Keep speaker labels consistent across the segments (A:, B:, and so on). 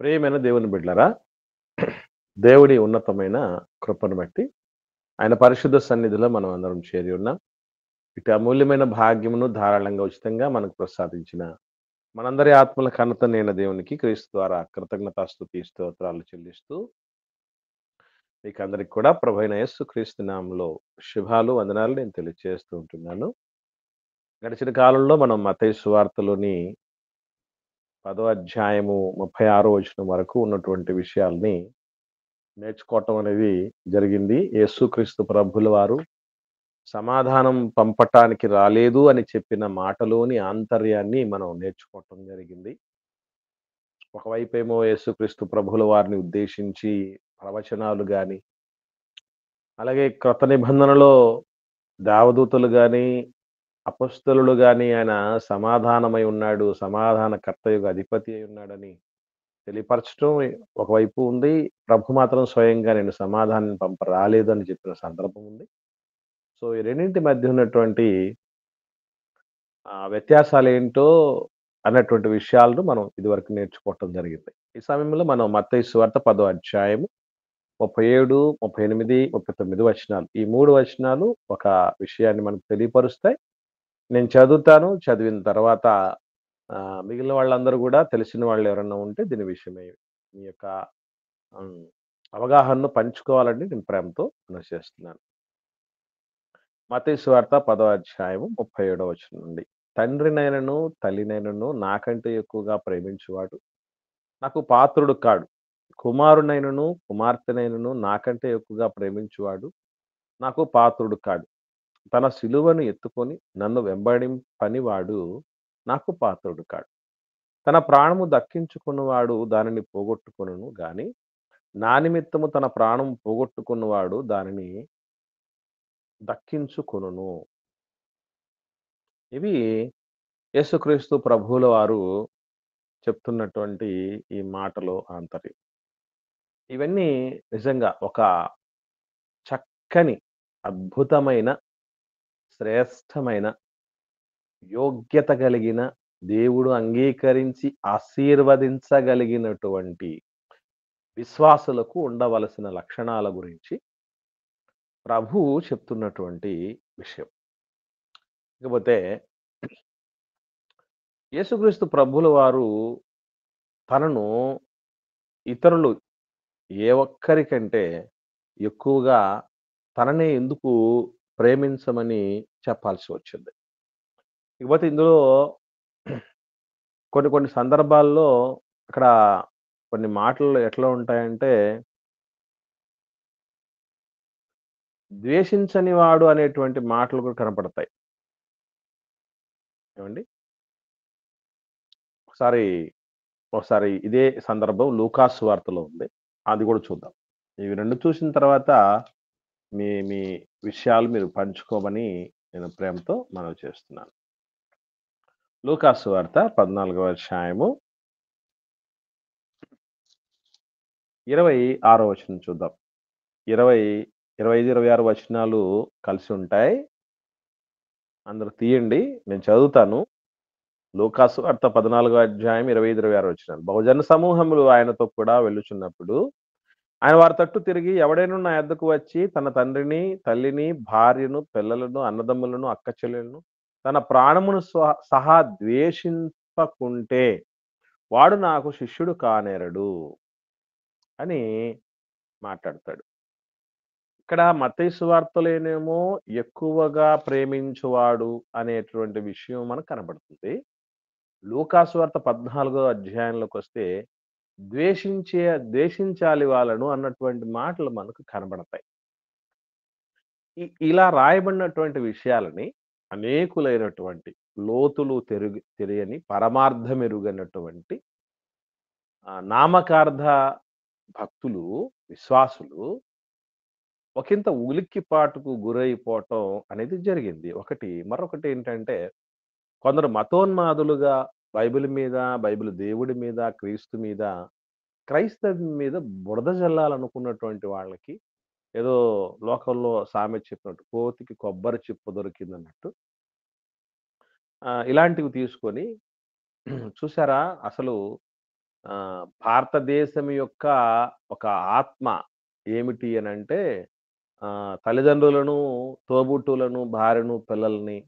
A: ప్రియమైన దేవుని బిడ్డలారా, దేవుడి ఉన్నతమైన కృపను బట్టి ఆయన పరిశుద్ధ సన్నిధిలో మనం అందరం చేరి ఉన్నాం. ఇటు అమూల్యమైన భాగ్యమును ధారాళంగా ఉచితంగా మనకు ప్రసాదించిన మనందరి ఆత్మల కనతనైన దేవునికి క్రీస్తు ద్వారా కృతజ్ఞతాస్తుతి స్తోత్రాలు చెల్లిస్తూ మీకందరికి కూడా ప్రభువైన యేసు క్రీస్తు నామములో శుభాలు, వందనాలు నేను తెలియజేస్తూ ఉంటున్నాను. గడిచిన కాలంలో మనం మత్తయి సువార్తలోని 10వ అధ్యాయము 36వ వచనం వరకు ఉన్నటువంటి విషయాల్ని నేర్చుకోవటం అనేది జరిగింది. యేసుక్రీస్తు ప్రభుల వారు సమాధానం పంపటానికి రాలేదు అని చెప్పిన మాటలోని ఆంతర్యాన్ని మనం నేర్చుకోవటం జరిగింది. ఒకవైపేమో యేసుక్రీస్తు ప్రభుల వారిని ఉద్దేశించి ప్రవచనాలు గాని, అలాగే క్రొత్త నిబంధనలో దేవదూతలు గాని, అపొస్తలులు గాని ఆయన సమాధానమై ఉన్నాడు, సమాధానకర్తయగు అధిపతి అయి ఉన్నాడని తెలియపరచటం ఒకవైపు ఉంది. ప్రభు మాత్రం స్వయంగా నేను సమాధానం పంప రాలేదని చెప్పిన సందర్భం ఉంది. సో, ఈ రెండింటి మధ్య ఉన్నటువంటి వ్యత్యాసాలేంటో అన్నటువంటి విషయాలను మనం ఇదివరకు నేర్చుకోవటం జరిగింది. ఈ సమయంలో మనం మత్తయి సువార్త 10వ అధ్యాయము 37, 38, 39 వచనాలు. ఈ 3 వచనాలు ఒక విషయాన్ని మనకు తెలియపరుస్తాయి. నేను చదువుతాను. చదివిన తర్వాత మిగిలిన వాళ్ళందరూ గూడా తెలిసిన వాళ్ళు ఎవరన్నా ఉంటే దీని విషయమై మీ యొక్క హ్మ్, అవగాహనను పంచుకోవాలని నేను ప్రేమతో మనవి చేస్తున్నాను. మత్తయి సువార్త 10వ అధ్యాయము 37వ వచనం నుండి. తండ్రినైనను, తల్లినైనను నాకంటే ఎక్కువగా ప్రేమించువాడు నాకు పాత్రుడు కాడు. కుమారునైనను, కుమార్తెనైనను నాకంటే ఎక్కువగా ప్రేమించువాడు నాకు పాత్రుడు కాడు. తన సిలువను ఎత్తుకొని నన్ను వెంబడింపనివాడు నాకు పాత్రుడు కాడు. తన ప్రాణము దక్కించుకున్నవాడు దానిని పోగొట్టుకొనును గాని, నా నిమిత్తము తన ప్రాణం పోగొట్టుకున్నవాడు దానిని దక్కించుకొనును. ఇవి యేసుక్రీస్తు ప్రభువుల వారు చెప్తున్నటువంటి ఈ మాటలో ఆంతర్యం. ఇవన్నీ నిజంగా ఒక చక్కని, అద్భుతమైన, శ్రేష్టమైన, యోగ్యత కలిగిన, దేవుడు అంగీకరించి ఆశీర్వదించగలిగినటువంటి విశ్వాసులకు ఉండవలసిన లక్షణాల గురించి ప్రభువు చెప్తున్నటువంటి విషయం. ఇకపోతే యేసుక్రీస్తు ప్రభువుల వారు తనను ఇతరులు ఏ ఒక్కరికంటే ఎక్కువగా తననే ఎందుకు ప్రేమించమని చెప్పాల్సి వచ్చింది. ఇకపోతే ఇందులో కొన్ని కొన్ని సందర్భాల్లో అక్కడ కొన్ని మాటలు ఎట్లా ఉంటాయంటే, ద్వేషించని వాడు అనేటువంటి మాటలు కూడా కనపడతాయి. ఏవండీ? ఒకసారి, ఒకసారి ఇదే సందర్భం లూకాసు సువార్తలో ఉంది. అది కూడా చూద్దాం. ఇవి 2 చూసిన తర్వాత మీ మీ విషయాలు మీరు పంచుకోమని నేను ప్రేమతో మనవి చేస్తున్నాను. లూకాసు సువార్త 14వ అధ్యాయము 26వ వచనం చూద్దాం. 20, 25, 26 వచనాలు కలిసి ఉంటాయి. అందరూ తీయండి. నేను చదువుతాను. లూకాసు వార్త 14వ అధ్యాయం 25, 26 వచనాలు. బహుజన సమూహములు ఆయనతో కూడా వెళ్ళుచున్నప్పుడు ఆయన వారి తట్టు తిరిగి ఎవడైనా నా యొద్దకు వచ్చి తన తండ్రిని, తల్లిని, భార్యను, పిల్లలను, అన్నదమ్ములను, అక్కచెల్లెలను, తన ప్రాణమును సహా ద్వేషింపకుంటే వాడు నాకు శిష్యుడు కానేరడు అని మాట్లాడతాడు. ఇక్కడ మత్తయి సువార్తలోనేమో ఎక్కువగా ప్రేమించువాడు అనేటువంటి విషయం మనకు కనబడుతుంది. లూకా సువార్త 14వ అధ్యాయంలోకొస్తే ద్వేషించాలి వాళ్ళను అన్నటువంటి మాటలు మనకు కనబడతాయి. ఇలా రాయబడినటువంటి విషయాలని అనేకులైనటువంటి లోతులు తెలియని పరమార్థమెరుగనటువంటి నామకార్థ భక్తులు, విశ్వాసులు ఒకంత ఉలిక్కిపాటుకు గురైపోవటం అనేది జరిగింది. ఒకటి. మరొకటేంటంటే కొందరు మతోన్మాదులుగా బైబిల్ మీద, బైబిల్ దేవుడి మీద, క్రీస్తు మీద, క్రైస్తవం మీద బురద జల్లాలనుకున్నటువంటి వాళ్ళకి ఏదో లోకంలో సామెత చెప్పినట్టు కోతికి కొబ్బరి చిప్ప దొరికిందన్నట్టు ఇలాంటివి తీసుకొని చూసారా అసలు భారతదేశం యొక్క ఒక ఆత్మ ఏమిటి అనంటే తల్లిదండ్రులను, తోబుట్టువులను, భార్యను, పిల్లల్ని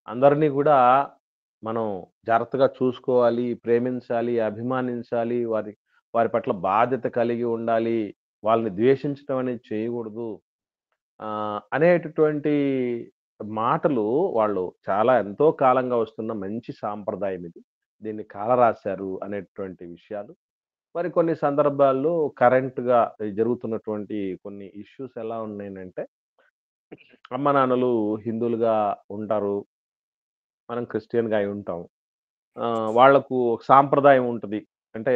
A: అందరినీ గూడా మనం జాగ్రత్తగా చూసుకోవాలి, ప్రేమించాలి, అభిమానించాలి. వారి పట్ల బాధ్యత కలిగి ఉండాలి. వాళ్ళని ద్వేషించడం అనేది చేయగూడదు. అనేటటువంటి మాటలు వాళ్ళు చాలా ఎంతో కాలంగా వస్తున్న మంచి సాంప్రదాయం ఇది. దీన్ని కాలరాశారు అనేటువంటి విషయాలు. మరి కొన్ని సందర్భాల్లో కరెంట్‌గా జరుగుతున్నటువంటి కొన్ని ఇష్యూస్ ఎలా ఉన్నాయనంటే, అమ్మానాన్నలు హిందువులుగా ఉంటారు. మనం క్రిస్టియన్‌గా అయ్యుంటాం. వాళ్ళకు ఒక సాంప్రదాయం ఉంటది. అంటే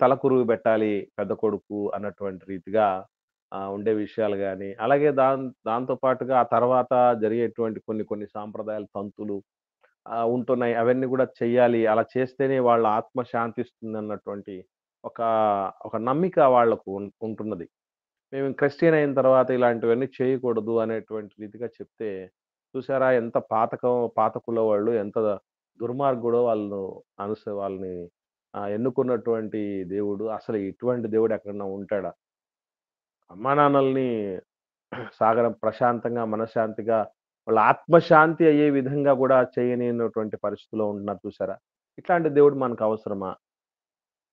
A: తల కొరివి బెట్టాలి పెద్ద కొడుకు అన్నటువంటి రీతిగా ఉండే విషయాలు గాని, అలాగే దాంతో పాటుగా ఆ తర్వాత జరిగేటువంటి కొన్ని కొన్ని సాంప్రదాయాలు, తంతులు ఉంటున్నాయి. అవన్నీ గూడా చెయ్యాలి. అలా చేస్తేనే వాళ్ళ ఆత్మ శాంతిస్తుందన్నటువంటి ఒక, ఒక నమ్మిక వాళ్ళకు ఉంటున్నది. మేము క్రిస్టియన్ అయిన తర్వాత ఇలాంటివన్నీ చేయకూడదు అనేటువంటి రీతిగా చెప్తే, చూసారా ఎంత పాత కులం వాళ్ళు ఎంత దుర్మార్గుడో వాళ్ళని ఎన్నుకున్నటువంటి దేవుడు అసలు ఇటువంటి దేవుడు ఎక్కడన్నా ఉంటాడా? అమ్మానాన్నలని ప్రశాంతంగా, మనశ్శాంతిగా వాళ్ళ ఆత్మశాంతి అయ్యే విధంగా గూడా చేయనినటువంటి పరిస్థితిలో ఉంటున్నారు చూసారా? ఇట్లాంటి దేవుడు మనకవసరమా?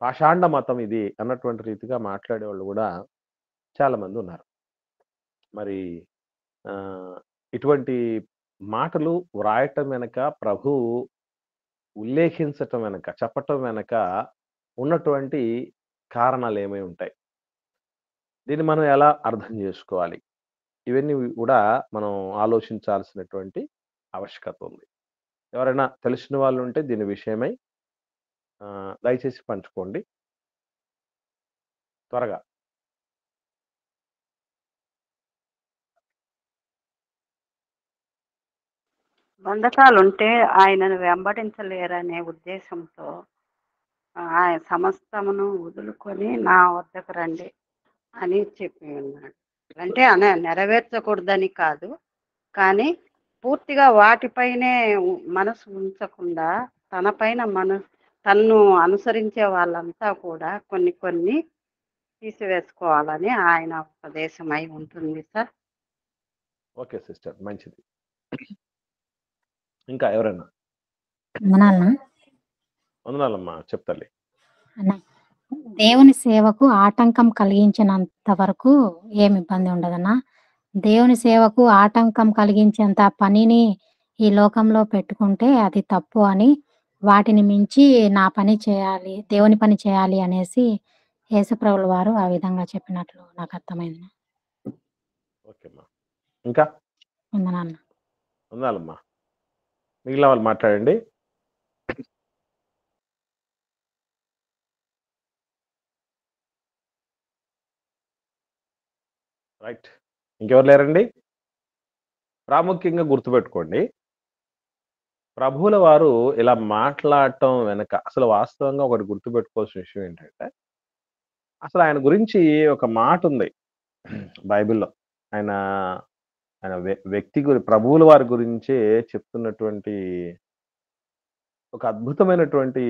A: పాషాండ మతం ఇది అన్నటువంటి రీతిగా మాట్లాడేవాళ్ళు గూడా చాలా మందున్నారు. మరి ఆహ్, ఇటువంటి మాటలు వ్రాయటం వెనక ప్రభువు ఉల్లేఖించటం వెనక, చెప్పటం వెనక ఉన్నటువంటి కారణాలేమై ఉంటాయి? దీన్ని మనం ఎలా అర్థం జేసుకోవాలి? ఇవన్నీ గూడా మనం ఆలోచించాల్సినటువంటి ఆవశ్యకత ఉంది. ఎవరైనా తెలిసిన వాళ్ళుంటే దీని విషయమై దయచేసి పంచుకోండి త్వరగా.
B: బంధకాలుంటే ఆయనను వెంబడించలేరనే ఉద్దేశంతో ఆయన సమస్తమును వదులుకొని నా వద్దకు రండి అని చెప్పి ఉన్నాడు. అంటే నెరవేర్చకూడదని కాదు, కానీ పూర్తిగా వాటిపైనే మనసు ఉంచకుండా తన్ను అనుసరించే వాళ్ళంతా కూడా కొన్ని కొన్ని తీసివేసుకోవాలని ఆయన ఉపదేశం అయి ఉంటుంది సార్.
A: Okay sister. మంచిది. ఇంకా ఎవరైనా?
C: వందనాలన్నా.
A: వందనాలమ్మా. చెప్తాలే.
C: అన్న, దేవుని సేవకు ఆటంకం కలిగించినంత వరకు ఏమి ఇబ్బంది ఉండదన్నా. దేవుని సేవకు ఆటంకం కలిగించేంత పనిని ఈ లోకంలో పెట్టుకుంటే అది తప్పు అని, వాటిని మించి నా పని చేయాలి, దేవుని పని చేయాలి అనేసి యేసుప్రభుల వారు ఆ విధంగా చెప్పినట్లు నాకు అర్థమైంది.
A: ఓకే అమ్మా. ఇంకా?
C: వందనాలన్నా.
A: వందనాలమ్మా. మిగిలిన వాళ్ళు మాట్లాడండి. రైట్. ఇంకెవరు లేరండి? ప్రాముఖ్యంగా గుర్తుపెట్టుకోండి. ప్రభువుల వారు ఇలా మాట్లాడటం వెనక అసలు వాస్తవంగా ఒకటి గుర్తుపెట్టుకోవాల్సిన విషయం ఏంటంటే, అసలు ఆయన గురించి ఒక మాటుంది బైబిల్‌లో. ఆయన ఆయన వ్యక్తి ప్రభువుల వారి గురించే చెప్తున్నటువంటి ఒక అద్భుతమైనటువంటి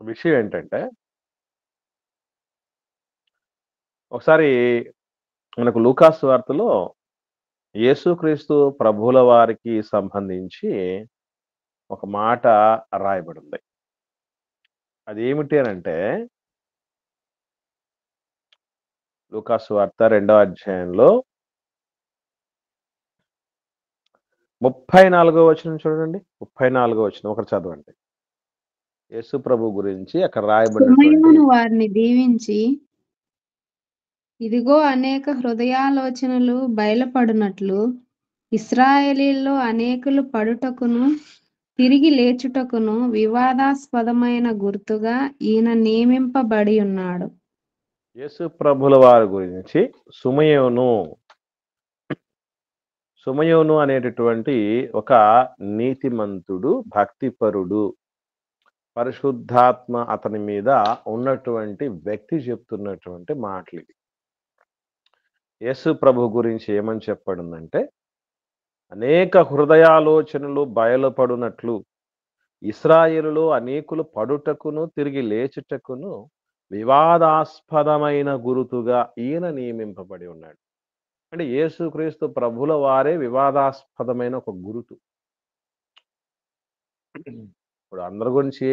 A: విషయం ఏంటంటే, ఒకసారి మనకు లూకాసు సువార్తలో యేసుక్రీస్తు ప్రభువుల వారికి సంబంధించి ఒక మాట రాయబడింది. అదేమిటి అనంటే, లూకాసు సువార్త 2వ అధ్యాయంలో 34వ వచనం చూడండి. 34వ వచనం ఒకటి చదవండి. యేసు ప్రభు గురించి అక్కడ రాయబడినటువంటి
D: సమయమును వారిని దీవించి, ఇదిగో అనేక హృదయాలోచనలు బయలుపడునట్లు ఇశ్రాయేలీయుల్లో అనేకులు పడుటకును తిరిగి లేచుటకును వివాదాస్పదమైన గుర్తుగా ఈయన నియమింపబడి ఉన్నాడు.
A: యేసు ప్రభుల వారి గురించి సుమయోను అనేటటువంటి ఒక నీతిమంతుడు, భక్తిపరుడు, పరిశుద్ధాత్మ అతని మీద ఉన్నటువంటి వ్యక్తి చెప్తున్నటువంటి మాటలివి. యేసు ప్రభు గురించి ఏమని చెప్పబడిందంటే, అనేక హృదయాలోచనలు బయలుపడునట్లు ఇశ్రాయేలులో అనేకులు పడుటకును తిరిగి లేచుటకును వివాదాస్పదమైన గురుతుగా ఈయన నియమింపబడి ఉన్నాడు. అంటే యేసుక్రీస్తు ప్రభుల వారే వివాదాస్పదమైన ఒక గురుతు. ఇప్పుడు అందరి గురించి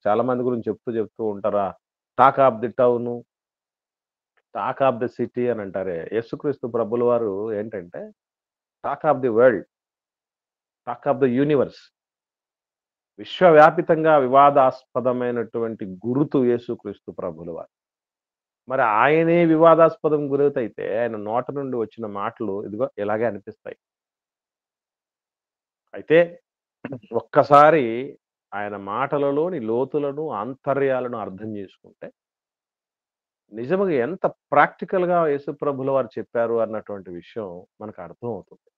A: చాలా మంది గురించి చెప్తూ ఉంటారా? Talk of the town, talk of the city అని అంటారే. యేసుక్రీస్తు ప్రభుల వారు ఏంటంటే talk of the world, talk of the universe. విశ్వవ్యాపితంగా వివాదాస్పదమైనటువంటి గురుతు యేసుక్రీస్తు ప్రభుల వారు. మరి ఆయనే వివాదాస్పదం గురైతే ఆయన నోట నుండి వచ్చిన మాటలు ఇదిగో ఇలాగే అనిపిస్తాయి. అయితే ఒక్కసారి ఆయన మాటలలోని లోతులను, ఆంతర్యాలను అర్థం చేసుకుంటే నిజంగా ఎంత ప్రాక్టికల్‌గా యేసుప్రభుల వారు చెప్పారు అన్నటువంటి విషయం మనకు అర్థమవుతుంది.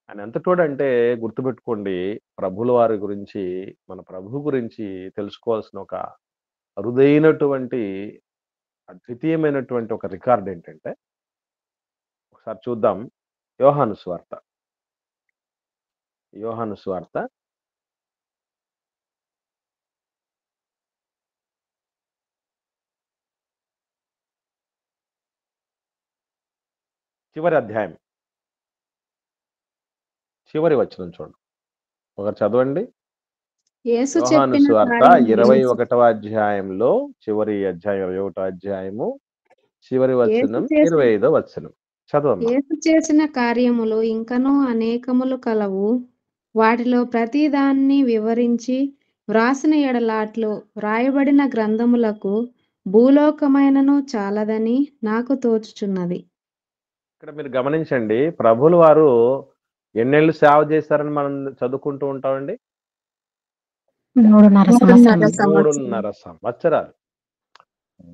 A: ఆయన ఎంతటోడంటే గుర్తుపెట్టుకోండి, ప్రభుల వారి గురించి, మన ప్రభు గురించి తెలుసుకోవాల్సిన ఒక అరుదైనటువంటి, అద్వితీయమైనటువంటి ఒక రికార్డ్ ఏంటంటే, ఒకసారి చూద్దాం. యోహాను సువార్త. యోహాను సువార్త చివరి అధ్యాయం. చివరి వచనం చూడండి. ఒకరు చదవండి.
D: యేసు
A: యోహాను
D: చెప్పిన
A: సువార్త
D: కార్యములు
A: 21వ అధ్యాయంలో చివరి అధ్యాయం 21వ అధ్యాయము చివరి వచనం 25వ వచనం చదవమ్మా.
D: యేసు చేసిన కార్యములు ఇంకనూ అనేకములు కలవు. వాటిలో ప్రతి దాన్ని వివరించి వ్రాసిన ఎడలాట్లు వ్రాయబడిన గ్రంథములకు భూలోకమైనను చాలదని నాకు తోచుచున్నది.
A: ఇక్కడ మీరు గమనించండి, ప్రభులు వారు ఎన్నేళ్ళు సేవ చేశారని మనం చదువుకుంటూ ఉంటామండి.
C: 3.5 సంవత్సరాలు.
A: 3.5 సంవత్సరాలు.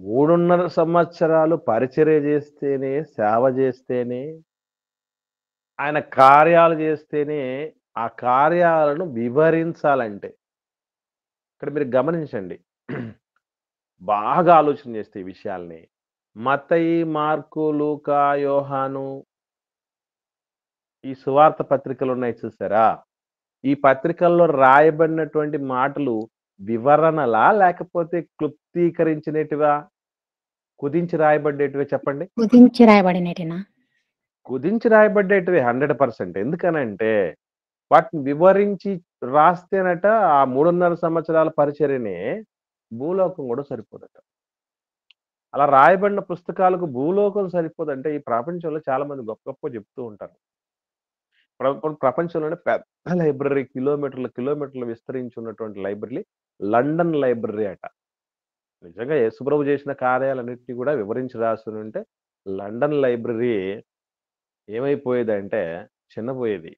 A: 3.5 సంవత్సరాలు పరిచర్య చేస్తేనే, సేవ చేస్తేనే, ఆయన కార్యాలు చేస్తేనే, ఆ కార్యాలను వివరించాలంటే ఇక్కడ మీరు గమనించండి. బాగా ఆలోచన చేస్తే ఈ విషయాల్ని. మత్తయి, మార్కు, లూకా, యోహాను ఈ సువార్త పత్రికలు ఉన్నాయి చూసారా? ఈ పత్రికల్లో రాయబడినటువంటి మాటలు వివరణలా? లేకపోతే క్లుప్తీకరించినటివా? కుదించి రాయబడ్డేటివే చెప్పండి?
C: కుదించి రాయబడినటినా?
A: కుదించి రాయబడ్డేటివే 100%. ఎందుకనంటే వాటిని వివరించి రాస్తేనట ఆ 3.5 సంవత్సరాల పరిచర్యనే భూలోకం కూడా సరిపోదట. అలా రాయబడిన పుస్తకాలకు భూలోకం సరిపోదంటే ఈ ప్రపంచంలో చాలా మంది గొప్ప గొప్పగా చెప్తూ ఉంటారు. ప్రపంచంలోనే పెద్ద లైబ్రరీ, కిలోమీటర్లు విస్తరించి ఉన్నటువంటి లైబ్రరీ లండన్ లైబ్రరీ అట. నిజంగా యేసుప్రభు చేసిన కార్యాలన్నింటినీ కూడా వివరించి రాసి ఉంటే లండన్ లైబ్రరీ ఏమైపోయేదంటే చిన్నపోయేది.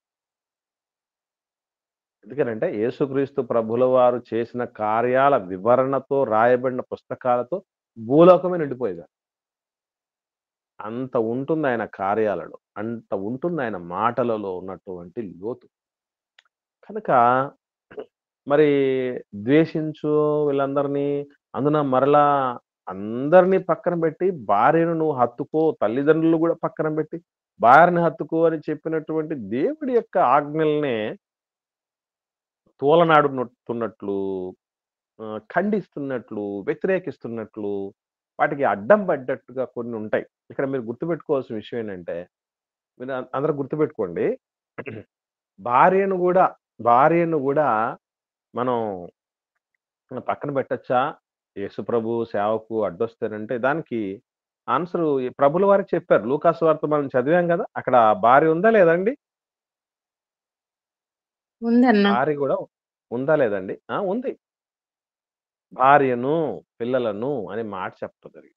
A: ఎందుకనంటే యేసుక్రీస్తు ప్రభుల వారు చేసిన కార్యాల వివరణతో రాయబడిన పుస్తకాలతో భూలోకమే నిండిపోయేది. అంత ఉంటుంది ఆయన కార్యాలలో, అంత ఉంటుంది ఆయన మాటలలో ఉన్నటువంటి లోతు. కనుక మరి ద్వేషించు వీళ్ళందరినీ, అందున మరలా అందరినీ పక్కన పెట్టి భార్యను నువ్వు హత్తుకో, తల్లిదండ్రులు కూడా పక్కన పెట్టి భార్యని హత్తుకో అని చెప్పినటువంటి దేవుడి యొక్క ఆజ్ఞల్నే తోలనాడుతున్నట్లు, ఖండిస్తున్నట్లు, వ్యతిరేకిస్తున్నట్లు, వాటికి అడ్డం పడ్డట్టుగా కొన్ని ఉంటాయి. ఇక్కడ మీరు గుర్తుపెట్టుకోవాల్సిన విషయం ఏంటంటే, మీరు అందరూ గుర్తుపెట్టుకోండి, భార్యను కూడా మనం పక్కన పెట్టచ్చా? యేసుప్రభు సేవకు అడ్డొస్తానంటే దానికి ఆన్సరు ప్రభుల వారికి చెప్పారు. లూకా సువార్త మనం చదివాం కదా! అక్కడ భార్య ఉందా లేదండి?
D: ఉందన్న.
A: భార్య కూడా ఉందా లేదండి? ఉంది. భార్యను, పిల్లలను అనే మాట చెప్పడం జరిగింది.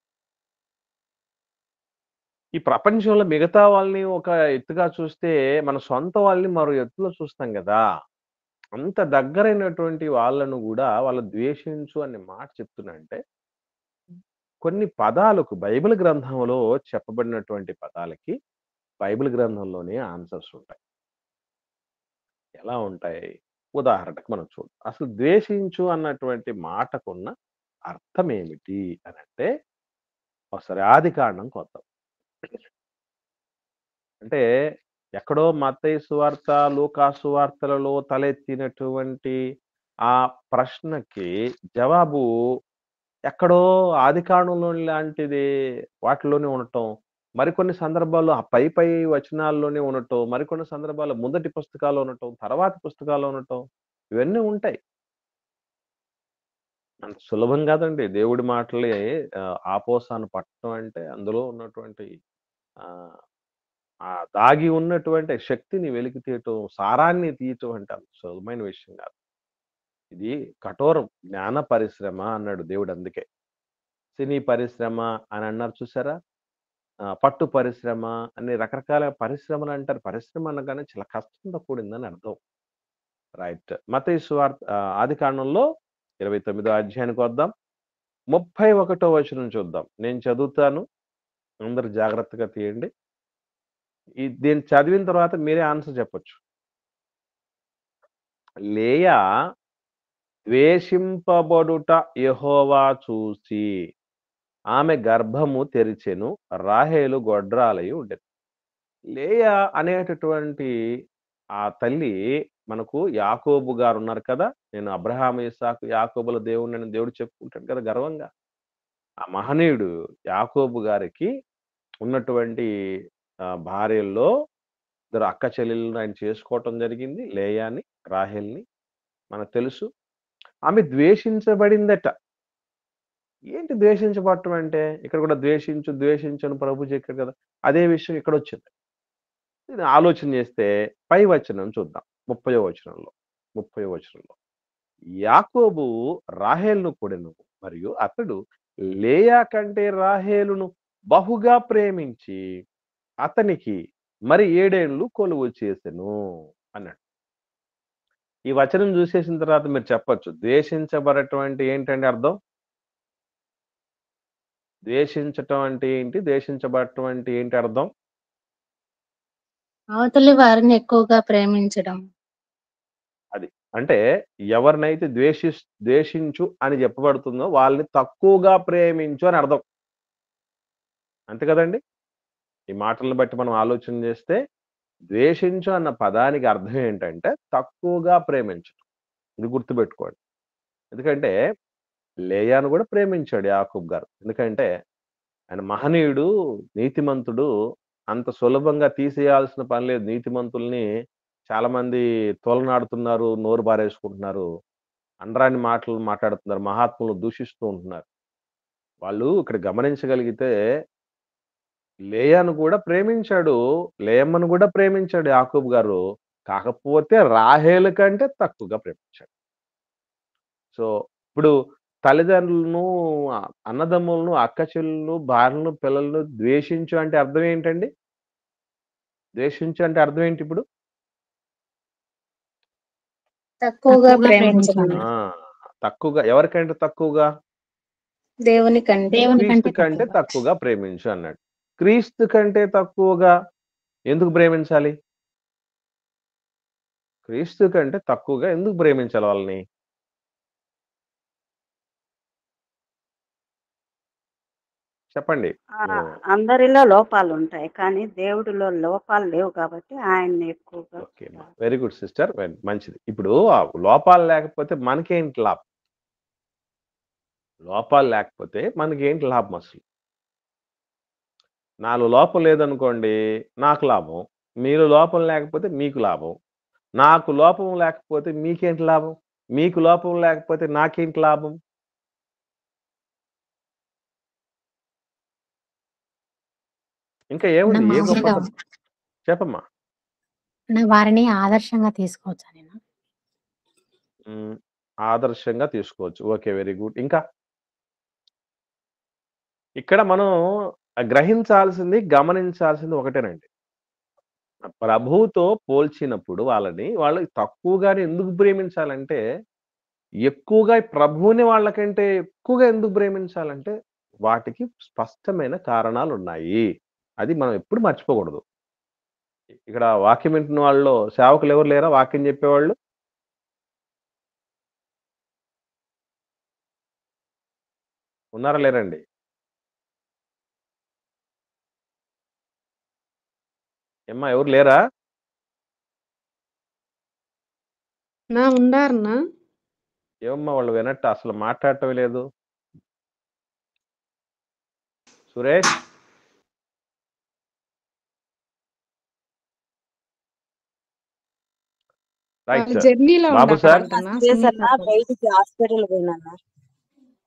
A: ఈ ప్రపంచంలో మిగతా వాళ్ళని ఒక ఎత్తుగా చూస్తే, మన సొంత వాళ్ళని మరో ఎత్తులో చూస్తాం గదా! అంత దగ్గరైనటువంటి వాళ్ళను గూడా వాళ్ళు ద్వేషించు అనే మాట చెప్తున్నా కొన్ని పదాలకు బైబిల్ గ్రంథంలో చెప్పబడినటువంటి పదాలకి బైబిల్ గ్రంథంలోనే ఆన్సర్స్ ఉంటాయి. ఎలా ఉంటాయి? ఉదాహరణకు మనం చూద్దాం. అసలు ద్వేషించు అన్నటువంటి మాటకున్న అర్థం ఏమిటి అనంటే, ఒకసారి ఆదికాండం కొద్దాం. అంటే ఎక్కడో మత్తయి సువార్త, లూకా సువార్తలలో తలెత్తినటువంటి ఆ ప్రశ్నకి జవాబు ఎక్కడో ఆదికాండంలో లాంటిది వాటిలోనే ఉండటం, మరికొన్ని సందర్భాల్లో ఆ పై వచనాల్లోనే ఉండటం, మరికొన్ని సందర్భాల్లో మొదటి పుస్తకాల్లో ఉండటం, తర్వాతి పుస్తకాల్లో ఉండటం, ఇవన్నీ ఉంటాయి. అంత సులభం కాదండి. దేవుడి మాటలే ఆపోసాన పట్టడం అంటే అందులో ఉన్నటువంటి ఆహ్, ఆ దాగి ఉన్నటువంటి శక్తిని వెలికి తీయటం, సారాన్ని తీయటం అంటే అంత సులభమైన విషయం కాదు. ఇది కఠోరం. జ్ఞాన పరిశ్రమ అన్నాడు దేవుడు అందుకే. సినీ పరిశ్రమ అని అన్నారు చూసారా? పట్టు పరిశ్రమ అని రకరకాల పరిశ్రమలంటారు. పరిశ్రమ అనగానే చాలా కష్టంతో కూడిందని అర్థం. రైట్. మత్తయి సువార్త ఆదికాండంలో 29 అధ్యాయానికి వద్దాం. 31 వచనం చూద్దాం. నేను చదువుతాను. అందరూ జాగ్రత్తగా తీయండి. దీన్ని చదివిన తర్వాత మీరే ఆన్సర్ చెప్పొచ్చు. లేయా ద్వేషింపబడుట యెహోవా చూసి ఆమె గర్భము తెరిచెను. రాహేలు గొడ్రాలై ఉండెను. లేయా అనేటటువంటి ఆ తల్లి మనకు యాకోబు గారున్నారు కదా! నేను అబ్రహాము, ఇస్సాకు, యాకోబుల దేవుడినని దేవుడు చెప్పుకుంటాడు కదా గర్వంగా. ఆ మహనీయుడు యాకోబు గారికి ఉన్నటువంటి భార్యల్లో ఇద్దరు అక్క చెల్లెలను ఆయన చేసుకోవటం జరిగింది. లేయాని, రాహేల్‌ని మనకు తెలుసు. ఆమె ద్వేషించబడిందట. ఏంటి ద్వేషించబడటం అంటే? ఇక్కడ కూడా ద్వేషించు, ద్వేషించు అని ప్రభు చెప్పాడు కదా! అదే విషయం ఇక్కడొచ్చింది. ఇది ఆలోచన చేస్తే పై వచనం చూద్దాం. 30వ వచనంలో. 30వ వచనంలో. యాకోబు రాహేలును కొడెను మరియు అతడు లేయా కంటే రాహేలును బహుగా ప్రేమించి అతనికి మరి 7 ఏండ్లు కొలువు చేసెను అన్నాడు. ఈ వచనం చూసేసిన తర్వాత మీరు చెప్పొచ్చు. ద్వేషించబడటం అంటే ఏంటండి అర్థం? ద్వేషించటం అంటే ఏంటి? ద్వేషించబడటం అంటే ఏంటి అర్థం?
D: అవతలి వారిని ఎక్కువగా ప్రేమించడం.
A: అది. అంటే ఎవరినైతే ద్వేషించు అని చెప్పబడుతుందో వాళ్ళని తక్కువగా ప్రేమించు అని అర్థం. అంతే కదండీ! ఈ మాటలను బట్టి మనం ఆలోచన చేస్తే ద్వేషించు అన్న పదానికి అర్థం ఏంటంటే తక్కువగా ప్రేమించడం. ఇది గుర్తుపెట్టుకోండి. ఎందుకంటే లేయాను కూడా ప్రేమించాడు యాకోబు గారు. ఎందుకంటే ఆయన మహనీయుడు, నీతిమంతుడు. అంత సులభంగా తీసేయాల్సిన పని లేదు. నీతిమంతుల్ని చాలామంది తోలనాడుతున్నారు, నోరు బారేసుకుంటున్నారు. అనరాని మాటలు మాట్లాడుతున్నారు. మహాత్ములను దూషిస్తూ ఉంటున్నారు. వాళ్ళు ఇక్కడ గమనించగలిగితే లేయాను కూడా ప్రేమించాడు. లేయమ్మను కూడా ప్రేమించాడు యాకోబు గారు. కాకపోతే రాహేలు కంటే తక్కువగా ప్రేమించాడు. సో, ఇప్పుడు తల్లిదండ్రులను, అన్నదమ్ములను, అక్కచెల్లెలను, భార్యలను, పిల్లలను ద్వేషించు అంటే అర్థం ఏంటండి? ద్వేషించు అంటే అర్థం ఏంటి ఇప్పుడు?
D: తక్కువగా
C: తక్కువగా
D: ప్రేమించడం.
C: ప్రేమించాలి.
A: ఆ! తక్కువగా ఎవరికంటే తక్కువగా?
D: దేవుని కంటే.
C: దేవుని
A: క్రీస్తు
C: కంటే
A: కంటే
C: తక్కువగా.
A: తక్కువగా ప్రేమించు అన్నాడు. క్రీస్తు కంటే తక్కువగా ఎందుకు ప్రేమించాలి? క్రీస్తు కంటే తక్కువగా ఎందుకు ప్రేమించాలి వాళ్ళని? చెప్పండి. మీరు
B: అందరిలో లోపాలుంటాయి. కానీ దేవుడిలో లోపాలు లేవు కాబట్టి ఆయన్ని ఎక్కువగా
A: ఓకే. Very good sister. మంచిది. ఇప్పుడు ఆ లోపాలు లేకపోతే మనకేంటి లాభం? లోపాలు లేకపోతే మనకేంటి లాభం అసలు? నాలో లోపం లేదనుకోండి నాకు లాభం. మీలో లోపం లేకపోతే మీకు లాభం. నాకు లోపం లేకపోతే మీకేంటి లాభం? మీకు లోపం లేకపోతే నాకేంటి లాభం? ఇంకా ఏముంది? ఏ గొప్ప
C: మామూలుగా
A: చెప్పమ్మా.
C: వారిని ఆదర్శంగా తీసుకోవచ్చా నేను?
A: హ్మ్. ఆదర్శంగా తీసుకోవచ్చు. ఓకే. Very good. ఇంకా? ఇక్కడ మనం గ్రహించాల్సింది, గమనించాల్సింది ఒకటేనండి. ప్రభువుతో పోల్చినప్పుడు వాళ్ళు తక్కువగానే ఎందుకు ప్రేమించాలంటే, ఎక్కువగా ప్రభువుని వాళ్ళకంటే ఎక్కువగా ఎందుకు ప్రేమించాలంటే, వాటికి స్పష్టమైన కారణాలున్నాయి. అది మనం ఎప్పుడు మర్చిపోకూడదు. ఇక్కడ వాక్యం వింటున్న వాళ్ళలో సేవకులు ఎవరు లేరా వాక్యం చెప్పేవాళ్ళు? ఉన్నారా లేరండి? ఏమ్మా ఎవరు లేరా?
D: ఉండారన్నా?
A: ఏమమ్మా వాళ్ళు వినట్టు అసలు మాట్లాడటం లేదు. సురేష్ రైట్.
E: జర్నీలో
A: బాబు సార్
E: ఉండాలంటన్నా
F: చేసన్నా
E: సునీత
F: బయటికి హాస్పిటల్ పోయినా.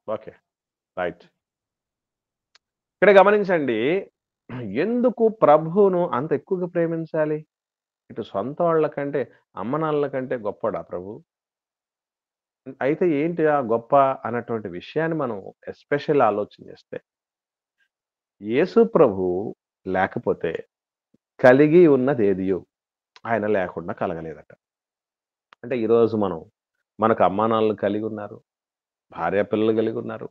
A: Okay right. ఇక్కడ గమనించండి, ఎందుకు ప్రభువును అంత ఎక్కువగా ప్రేమించాలి? ఇటు సొంత వాళ్ళ కంటే అమ్మ నాన్నల కంటే గొప్పడా ప్రభు? అయితే ఏంటి ఆ గొప్ప అన్నటువంటి విషయాన్ని మనం ఎస్పెషల్ ఆలోచన చేస్తే, యేసు ప్రభు లేకపోతే కలిగి ఉన్నది ఏదియో ఆయన లేకుండా కలగలేదట. అంటే ఈరోజు మనకు అమ్మా నాన్నలు కలిగి ఉన్నారు, భార్య పిల్లలు కలిగి ఉన్నారు,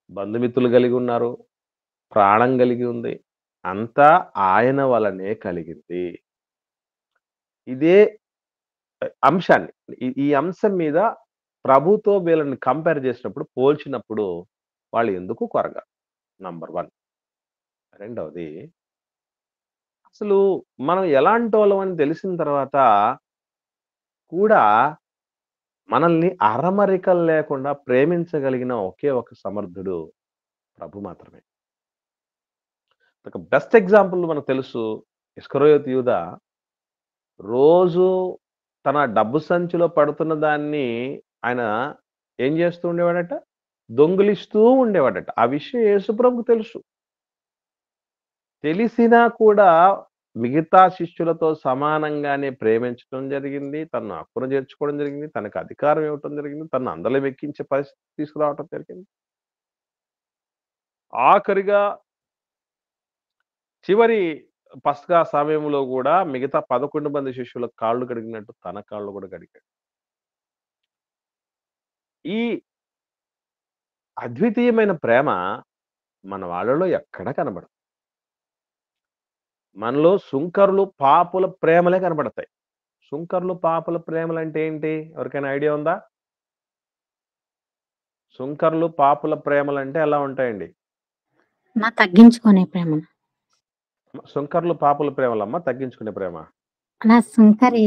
A: బంధుమిత్రులు కలిగి ఉన్నారు, ప్రాణం కలిగి ఉంది. అంతా ఆయన వలనే కలిగింది. ఇదే అంశాన్ని ఈ అంశం మీద ప్రభుతో వీళ్ళని కంపేర్ చేసినప్పుడు, పోల్చినప్పుడు వాళ్ళు ఎందుకు కొరగా? నంబర్ 1. రెండవది, అసలు మనం ఎలాంటోళ్ళం అని తెలిసిన తర్వాత కూడా మనల్ని అరమరికలు లేకుండా ప్రేమించగలిగిన ఒకే ఒక సమర్థుడు ప్రభు మాత్రమే. ఒక బెస్ట్ ఎగ్జాంపుల్ మనకు తెలుసు. ఇస్కరియోతు యూదా రోజు తన డబ్బు సంచిలో పడుతున్న దాన్ని ఆయన ఏం చేస్తూ ఉండేవాడట? దొంగిలిస్తూ ఉండేవాడట. ఆ విషయం యేసుప్రభుకు తెలుసు. తెలిసినా కూడా మిగతా శిష్యులతో సమానంగానే ప్రేమించడం జరిగింది. తనను హక్కున చేర్చుకోవడం జరిగింది. తనకు అధికారం ఇవ్వటం జరిగింది. తనను అందలం ఎక్కించే పరిస్థితి తీసుకురావటం జరిగింది. ఆఖరిగా చివరి పస్కా సమయంలో కూడా మిగతా 11 మంది శిష్యుల కాళ్ళు కడిగినట్టు తన కాళ్ళు కూడా కడిగాడు. ఈ అద్వితీయమైన ప్రేమ మన వాళ్ళలో ఎక్కడ కనబడదు. మనలో సుంకరులు పాపుల ప్రేమలే కనబడతాయి. సుంకరులు పాపుల ప్రేమలు అంటే ఏంటి? ఎవరికైనా ఐడియా ఉందా? సుంకరులు పాపుల ప్రేమలు అంటే ఎలా ఉంటాయండి?
C: నా తగ్గించుకునే ప్రేమ.
A: సుంకరులు పాపుల ప్రేమలమ్మ తగ్గించుకునే ప్రేమ.
C: నా సుంకరి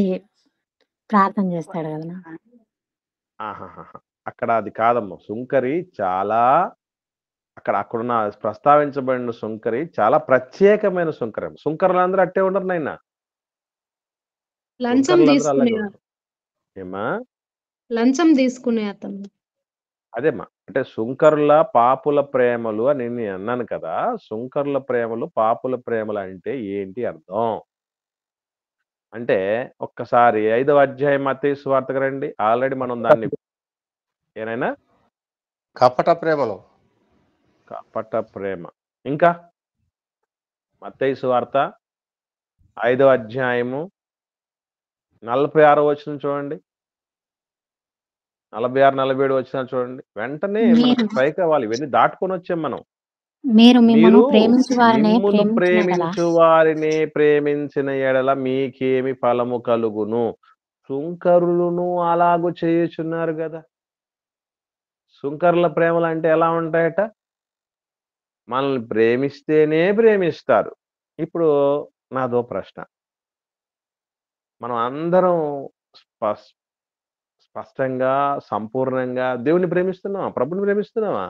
C: ప్రార్థన చేస్తాడు కదా.
A: ఆహాహా. అక్కడ అది కాదమ్మా. సుంకరి చాలా అక్కడున్న ప్రస్తావించబడిన సుంకరి చాలా ప్రత్యేకమైన సుంకరి. సుంకరులందరూ అట్టే ఉండరు నాయన.
E: లంచం
A: సుంకరులందరూ అలాగే
E: తీసుకునే
A: ఉండరు. ఏమా?
E: లంచం తీసుకునే అతను.
A: అదేమ్మా. అంటే సుంకరుల పాపుల ప్రేమలు అని నేను అన్నాను కదా. సుంకరుల ప్రేమలు పాపుల ప్రేమలు అంటే ఏంటి అర్థం? అంటే ఒక్కసారి 5వ అధ్యాయం మత్తయి సువార్తకు రండి. ఆల్రెడీ మనం దాన్ని ఏనైనా
G: కపట ప్రేమలు.
A: కపట ప్రేమ. ఇంకా మత్తయి సువార్త 5వ అధ్యాయము 46వ వచనం చూడండి. 46, 47 వచనాలు చూడండి. వెంటనే మనకు
C: మీరు
A: స్ట్రైక్ అవ్వాలి. ఇవన్నీ దాటుకొని వచ్చాం మనం.
C: మీరు మిమ్మను
A: మీరు
C: ప్రేమించు వారినే
A: మిమ్మును
C: ప్రేమించిన ఎడల
A: ప్రేమించు వారిని ప్రేమించిన ఎడల మీకేమి ఫలము కలుగును? సుంకరులను అలాగు చేయుచున్నారు కదా. సుంకరుల ప్రేమలు అంటే ఎలా ఉంటాయట? మనల్ని ప్రేమిస్తేనే ప్రేమిస్తారు. ఇప్పుడు నాదో ప్రశ్న. మనం అందరం స్పష్టంగా, సంపూర్ణంగా దేవుని ప్రేమిస్తున్నామా? ప్రభుని ప్రేమిస్తున్నామా?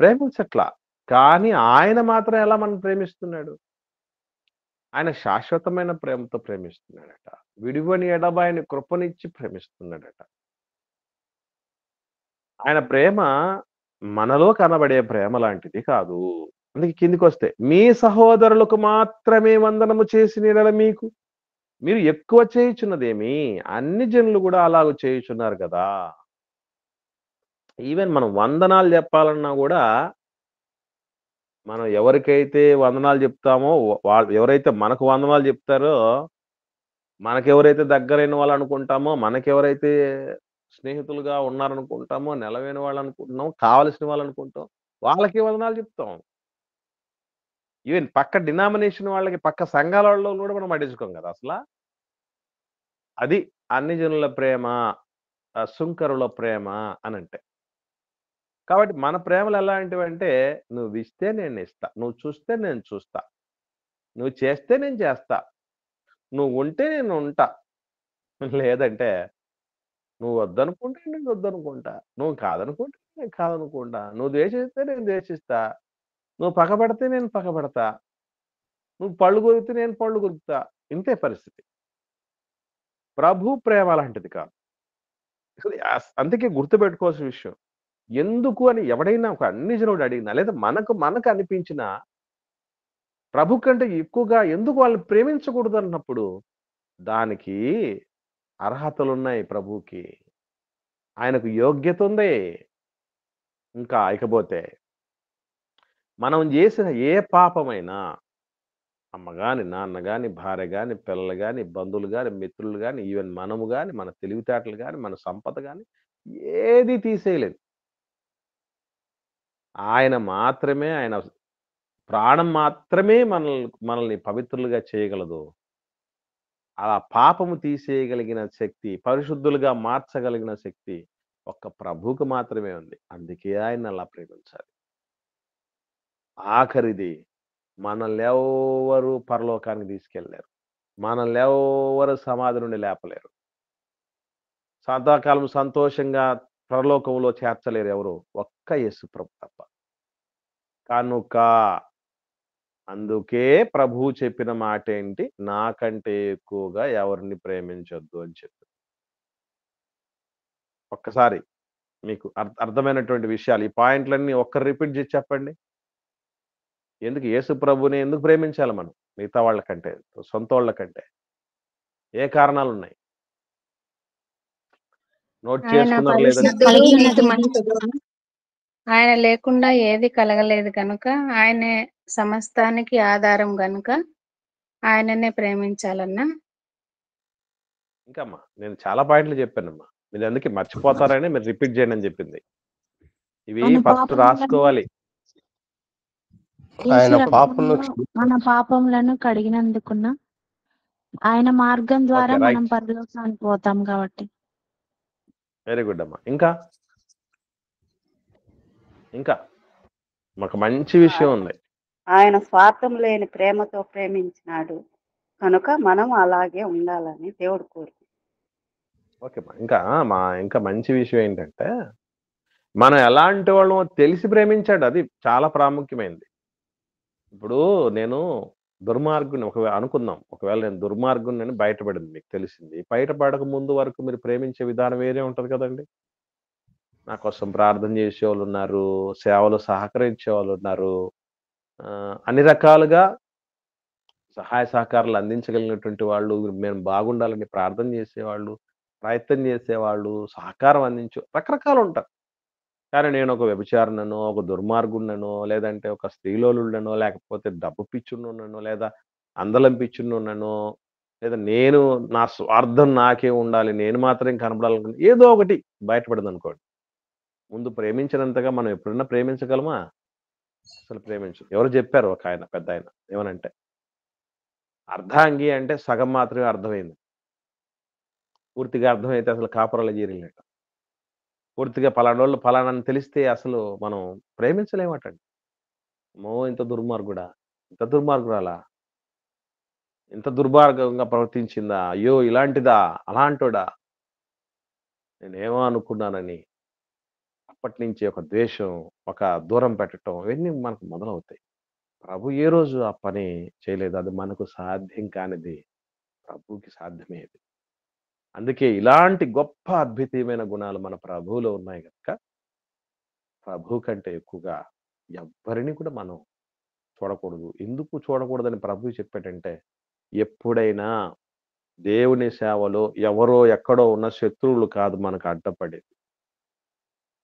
A: ప్రేమించట్లా. కానీ ఆయన మాత్రం ఎలా మనం ప్రేమిస్తున్నాడు? ఆయన శాశ్వతమైన ప్రేమతో ప్రేమిస్తున్నాడట. విడివని ఎడబాయని కృపనిచ్చి ప్రేమిస్తున్నాడట. ఆయన ప్రేమ మనలో కనబడే ప్రేమ లాంటిది కాదు. అందుకే కిందికొస్తే, మీ సహోదరులకు మాత్రమే వందనము చేసిన యెడల మీరు ఎక్కువ చేయుచున్నదేమి? అన్ని జనులు కూడా అలాగ చేయుచున్నారు కదా. ఈవెన్ మనం వందనాలు చెప్పాలన్నా కూడా మనం ఎవరికైతే వందనాలు చెప్తామో వాళ్ళు ఎవరైతే మనకు వందనాలు చెప్తారో, మనకెవరైతే దగ్గరైన వాళ్ళు అనుకుంటామో, మనకెవరైతే స్నేహితులుగా ఉన్నారనుకుంటామో, నెలవైన వాళ్ళు అనుకుంటున్నాం, కావలసిన వాళ్ళు అనుకుంటాం, వాళ్ళకి వందనాలు చెప్తాం. ఈవెన్ పక్క డినామినేషన్ వాళ్ళకి, పక్క సంఘాల వాళ్ళు కూడా మనం పట్టించుకోం కదా అసలు. అది అన్ని జనుల ప్రేమ, సుంకరుల ప్రేమ అని అంటే. కాబట్టి మన ప్రేమలు ఎలాంటివంటే, నువ్వు ఇస్తే నేను ఇస్తా, నువ్వు చూస్తే నేను చూస్తా, నువ్వు చేస్తే నేను చేస్తా, నువ్వు ఉంటే నేను ఉంటా, లేదంటే నువ్వు వద్దనుకుంటే నేను వద్దనుకుంటా. నువ్వు కాదనుకుంటే నేను కాదనుకుంటా. నువ్వు ద్వేషిస్తే నేను ద్వేషిస్తా. నువ్వు పగబడితే నేను పగబడతా. నువ్వు పళ్ళు కొరికితే నేను పళ్ళు కొరుకుతా. ఇంతే పరిస్థితి. ప్రభు ప్రేమ అలాంటిది కాదు. అసలు అందుకే గుర్తుపెట్టుకోవాల్సిన విషయం. ఎందుకు అని ఎవడైనా ఒక అన్యజనుడు అడిగినా లేదా మనకు అనిపించినా ప్రభు కంటే ఎక్కువగా ఎందుకు వాళ్ళని ప్రేమించకూడదన్నప్పుడు దానికి అర్హతలున్నాయి ప్రభువుకి. ఆయనకు యోగ్యత ఉంది. ఇంకా ఇకపోతే మనం చేసిన ఏ పాపమైనా అమ్మ గాని, నాన్న గాని, భార్య గాని, పిల్లలు గాని, బంధువులు గాని, మిత్రులు గాని, ఈవెన్ మనము గాని, మన తెలివితేటలు గాని, మన సంపద గాని ఏది తీసేయలేదు. ఆయన ప్రాణం మాత్రమే మనల్ని పవిత్రులుగా చేయగలదు. అలా పాపము తీసేయగలిగిన శక్తి, పరిశుద్ధులుగా మార్చగలిగిన శక్తి ఒక్క ప్రభువుకు మాత్రమే ఉంది. అందుకే ఆయన్ని అలా ప్రేమించాలి. ఆఖరిది మనల్నెవ్వరు పరలోకానికి తీసుకెళ్ళలేరు. మనల్నెవ్వరు సమాధి నుండి లేపలేరు. సదాకాలం సంతోషంగా పరలోకంలో చేర్చలేరు ఎవరు. ఒక్క యేసు ప్రభు తప్ప. కనుక అందుకే ప్రభువు చెప్పిన మాటేంటి? నాకంటే ఎక్కువగా ఎవరిని ప్రేమించొద్దు అని చెప్పి. ఒక్కసారి మీకు అర్థమైనటువంటి విషయాలు ఈ పాయింట్లన్నీ ఒక్కరు రిపీట్ చేసి చెప్పండి. ఎందుకు యేసు ప్రభువుని ఎందుకు ప్రేమించాలి మనం మిగతా వాళ్ళ కంటే, సొంతోళ్ళ కంటే? ఏ కారణాలున్నాయి? నోట్
D: ఆయన
A: చేసుకున్నారా లేదా?
D: పరిశుద్ధుడు,
C: కలిగి ఉన్నది
D: నీతిమంతుడు. ఆయన లేకుండా ఏది కలగలేదు కనుక ఆయనే సమస్తానికి ఆధారం గనుక ఆయననే ప్రేమించాలన్నా.
A: ఇంకమ్మా నేను చాలా పాయింట్లు చెప్పానమ్మా. మీరు అందుకే మర్చిపోతారని మీరు రిపీట్ చేయండి అని చెప్పింది. ఇవి
F: మన
A: ఫస్ట్
F: పాపములను
A: రాసుకోవాలి.
G: ఆయన
F: యేసు
G: పాపంలో
F: రక్తంలో మన పాపములను కడిగినందుకున్న ఆయన మార్గం ద్వారా
A: ఓకే,
F: మనం
A: రైట్.
F: పరలోకానికి పోతాం కాబట్టి.
A: వెరీ గుడ్ అమ్మా. ఇంకా ఇంకా మాకు మంచి విషయం ఉంది.
B: ఆయన స్వార్థం లేని ప్రేమతో ప్రేమించినాడు కనుక మనం అలాగే ఉండాలని దేవుడు కోరు.
A: ఓకే ఇంకా మంచి విషయం ఏంటంటే మనం ఎలాంటి వాళ్ళమో తెలిసి ప్రేమించాడు. అది చాలా ప్రాముఖ్యమైనది. ఇప్పుడు నేను దుర్మార్గుని అనుకుందాం. ఒకవేళ నేను దుర్మార్గుని బయటపడింది మీకు తెలిసింది. బయటపడక ముందు వరకు మీరు ప్రేమించే విధానం వేరే ఉంటది కదండి. నా కోసం ప్రార్థన చేసేవాళ్ళు ఉన్నారు, సేవలు సహకరించే వాళ్ళు ఉన్నారు, అన్ని రకాలుగా సహాయ సహకారాలు అందించగలిగినటువంటి వాళ్ళు, మేము బాగుండాలని ప్రార్థన చేసేవాళ్ళు, ప్రయత్నం చేసేవాళ్ళు, సహకారం రకరకాలు ఉంటారు. కానీ నేను ఒక వ్యభిచారినో, ఒక దుర్మార్గుడినో, లేదంటే ఒక స్త్రీలోలుడినో, లేకపోతే డబ్బు పిచ్చున్నోడినో, లేదా అందలం పిచ్చున్నోడినో, లేదా నేను నా స్వార్థం నాకే ఉండాలి, నేను మాత్రం కనపడాలనుకుని ఏదో ఒకటి బయటపడిందనుకోండి. ముందు ప్రేమించినంతగా మనం ఎప్పుడన్నా ప్రేమించగలమా? అసలు ప్రేమించం. ఎవరు చెప్పారు? ఒక ఆయన పెద్దాయన. ఏమనంటే, అర్ధాంగి అంటే సగం మాత్రమే అర్థమైంది. పూర్తిగా అర్థమైతే అసలు కాపురాలు చేరినట్టు. పూర్తిగా పలానోళ్ళు పలానని తెలిస్తే అసలు మనం ప్రేమించలేమటండి. అమ్మో! ఇంత దుర్మార్గుడా? ఇంత దుర్మార్గురాలా? ఇంత దుర్మార్గంగా ప్రవర్తించిందా? అయ్యో! ఇలాంటిదా? అలాంటోడా? నేనేమో అనుకున్నానని అప్పటినుంచి ఒక ద్వేషం, ఒక దూరం పెట్టటం ఇవన్నీ మనకు మొదలవుతాయి. ప్రభు ఏ రోజు ఆ పని చేయలేదు. అది మనకు సాధ్యం కానిది. ప్రభువుకి సాధ్యమే అది. అందుకే ఇలాంటి గొప్ప అద్భుతమైన గుణాలు మన ప్రభువులో ఉన్నాయి గనుక, ప్రభువు కంటే ఎక్కువగా ఎవ్వరిని కూడా మనం చూడకూడదు. ఎందుకు చూడకూడదని ప్రభువు చెప్పాడంటే, ఎప్పుడైనా దేవుని సేవలో ఎవరో ఎక్కడో ఉన్న శత్రువులు కాదు మనకు అడ్డపడేది.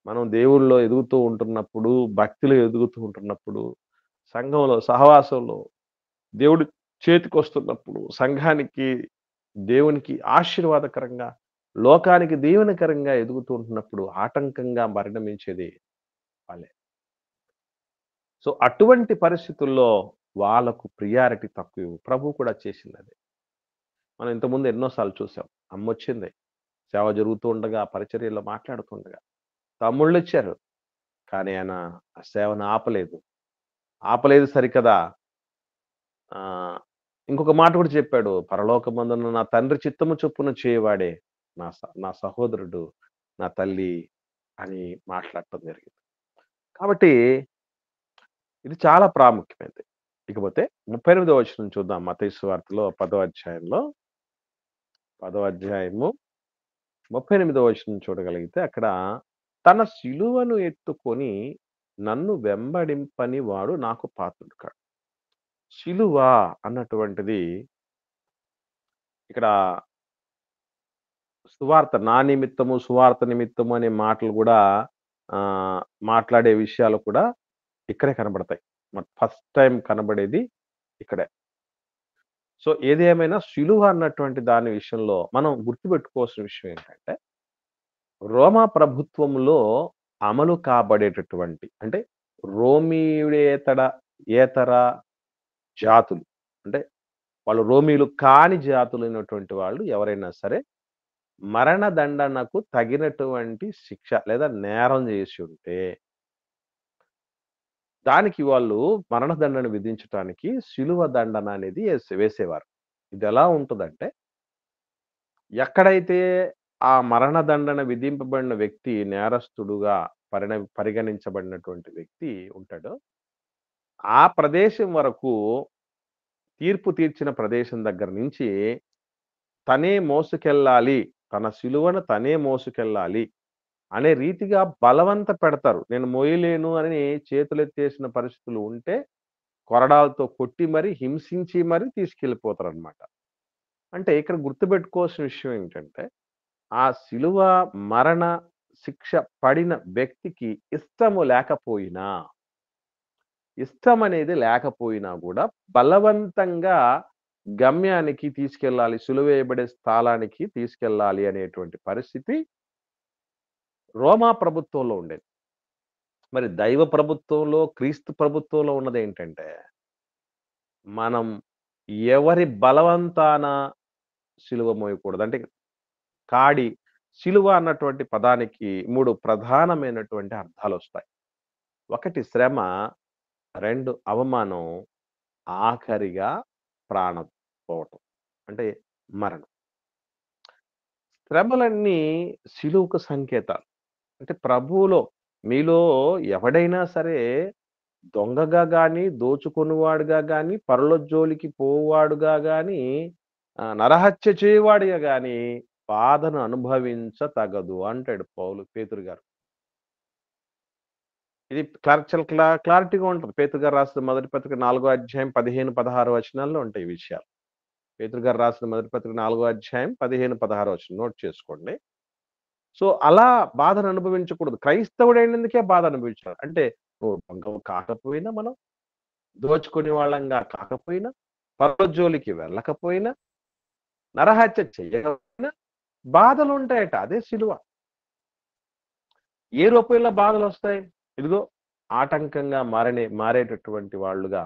A: మనం దేవుళ్ళో ఎదుగుతూ ఉంటున్నప్పుడు, భక్తిలో ఎదుగుతూ ఉంటున్నప్పుడు, సంఘంలో సహవాసంలో దేవుడి చేతికొస్తున్నప్పుడు, సంఘానికి, దేవునికి ఆశీర్వాదకరంగా, లోకానికి దీవెనకరంగా ఎదుగుతూ ఉంటున్నప్పుడు ఆటంకంగా పరిణమించేది వాళ్ళే. సో, అటువంటి పరిస్థితుల్లో వాళ్ళకు ప్రియారిటీ తక్కువ. ప్రభువు కూడా చేసిందది. మనం ఇంతకుముందు ఎన్నో సార్లు చూసాం. అమ్మొచ్చింది. సేవ జరుగుతూ ఉండగా, పరిచర్యలో మాట్లాడుతుండగా. తమ్ముళ్ళొచ్చారు. కానీ ఆయన ఆ సేవను ఆపలేదు. ఆపలేదు సరికదా, ఇంకొక మాట కూడా చెప్పాడు. పరలోకమందున్న నా తండ్రి చిత్తము చొప్పున చేయవాడే నా సహోదరుడు, నా తల్లి అని మాట్లాడటం జరిగింది. కాబట్టి ఇది చాలా ప్రాముఖ్యమైనది. ఇకపోతే 38వ వచనం చూద్దాం. మత్తయి సువార్తలో 10వ అధ్యాయంలో 10వ అధ్యాయము 38వ వచనం చూడగలిగితే అక్కడ తన శిలువను ఎత్తుకొని నన్ను వెంబడింపని వాడు నాకు పాత్రుడు కాడు. శిలువ అన్నటువంటిది ఇక్కడ సువార్త నిమిత్తము అనే మాటలు కూడా మాట్లాడే విషయాలు కూడా ఇక్కడే కనబడతాయి. ఫస్ట్ టైం కనబడేది ఇక్కడే. సో ఏది ఏమైనా శిలువ అన్నటువంటి దాని విషయంలో మనం గుర్తుపెట్టుకోవాల్సిన విషయం ఏంటంటే, రోమా ప్రభుత్వంలో అమలు కాబడేటటువంటి అంటే ఏతర జాతులు, అంటే వాళ్ళు రోమీలు కాని జాతులైనటువంటి వాళ్ళు ఎవరైనా సరే మరణ దండనకు తగినటువంటి శిక్ష లేదా నేరం చేసి ఉంటే దానికి వాళ్ళు మరణదండన విధించటానికి శిలువ దండన అనేది వేసేవారు. ఇది ఎలా ఉంటుందంటే, ఎక్కడైతే ఆ మరణదండన విధింపబడిన వ్యక్తి నేరస్తుడుగా పరిగణించబడినటువంటి వ్యక్తి ఉంటాడో, ఆ ప్రదేశం వరకు తీర్పు తీర్చిన ప్రదేశం దగ్గర నుంచి తనే మోసుకెళ్ళాలి, తన శిలువను తనే మోసుకెళ్ళాలి అనే రీతిగా బలవంత పెడతారు. నేను మోయలేను అని చేతులెత్తేసిన పరిస్థితులు ఉంటే కొరడాలతో కొట్టి మరి హింసించి మరి తీసుకెళ్ళిపోతారనమాట. అంటే ఇక్కడ గుర్తుపెట్టుకోవాల్సిన విషయం ఏంటంటే, ఆ శిలువ మరణ శిక్ష పడిన వ్యక్తికి ఇష్టం అనేది లేకపోయినా కూడా బలవంతంగా గమ్యానికి తీసుకెళ్ళాలి, సిలువేయబడే స్థలానికి తీసుకెళ్ళాలి అనేటువంటి పరిస్థితి రోమా ప్రభుత్వంలో ఉండేది. మరి దైవ ప్రభుత్వంలో, క్రీస్తు ప్రభుత్వంలో ఉన్నదేంటంటే, మనం ఎవరి బలవంతాన సిలువ మోయకూడదు. అంటే సిలువ అన్నటువంటి పదానికి 3 ప్రధానమైనటువంటి అర్థాలొస్తాయి. 1 శ్రమ, 2 అవమానం, ఆఖరిగా ప్రాణం పోవటం అంటే మరణం. శ్రమలన్నీ సిలువకు సంకేతాలు. అంటే ప్రభువులో మీలో ఎవడైనా సరే దొంగగా గాని, దోచుకొనువాడుగా గాని, పరుల జోలికి పోవాడుగా గాని, నరహత్య చేయవాడిగా గాని బాధను అనుభవించతగదు అంటాడు పేతురు గారు. ఇది చాలా క్లారిటీగా ఉంటుంది. పేతురు గారు రాసిన మొదటి పత్రిక 4వ అధ్యాయం 15, 16 వచనాల్లో ఉంటాయి ఈ విషయాలు. పేతురు గారు రాసిన మొదటి పత్రిక 4వ అధ్యాయం 15, 16 వచనం నోట్ చేసుకోండి. సో అలా బాధను అనుభవించకూడదు. క్రైస్తవుడైనందుకే బాధ అనుభవించాలి. అంటే నువ్వు దొంగ కాకపోయినా, మనం దోచుకునే వాళ్ళంగా కాకపోయినా, పరుల జోలికి వెళ్ళకపోయినా, నరహత్య చేయకపోయినా బాధలు ఉంటాయట. అదే సిలువ. ఏ రూపంలో బాధలు వస్తాయి? ఇదిగో ఆటంకంగా మారేటటువంటి వాళ్ళుగా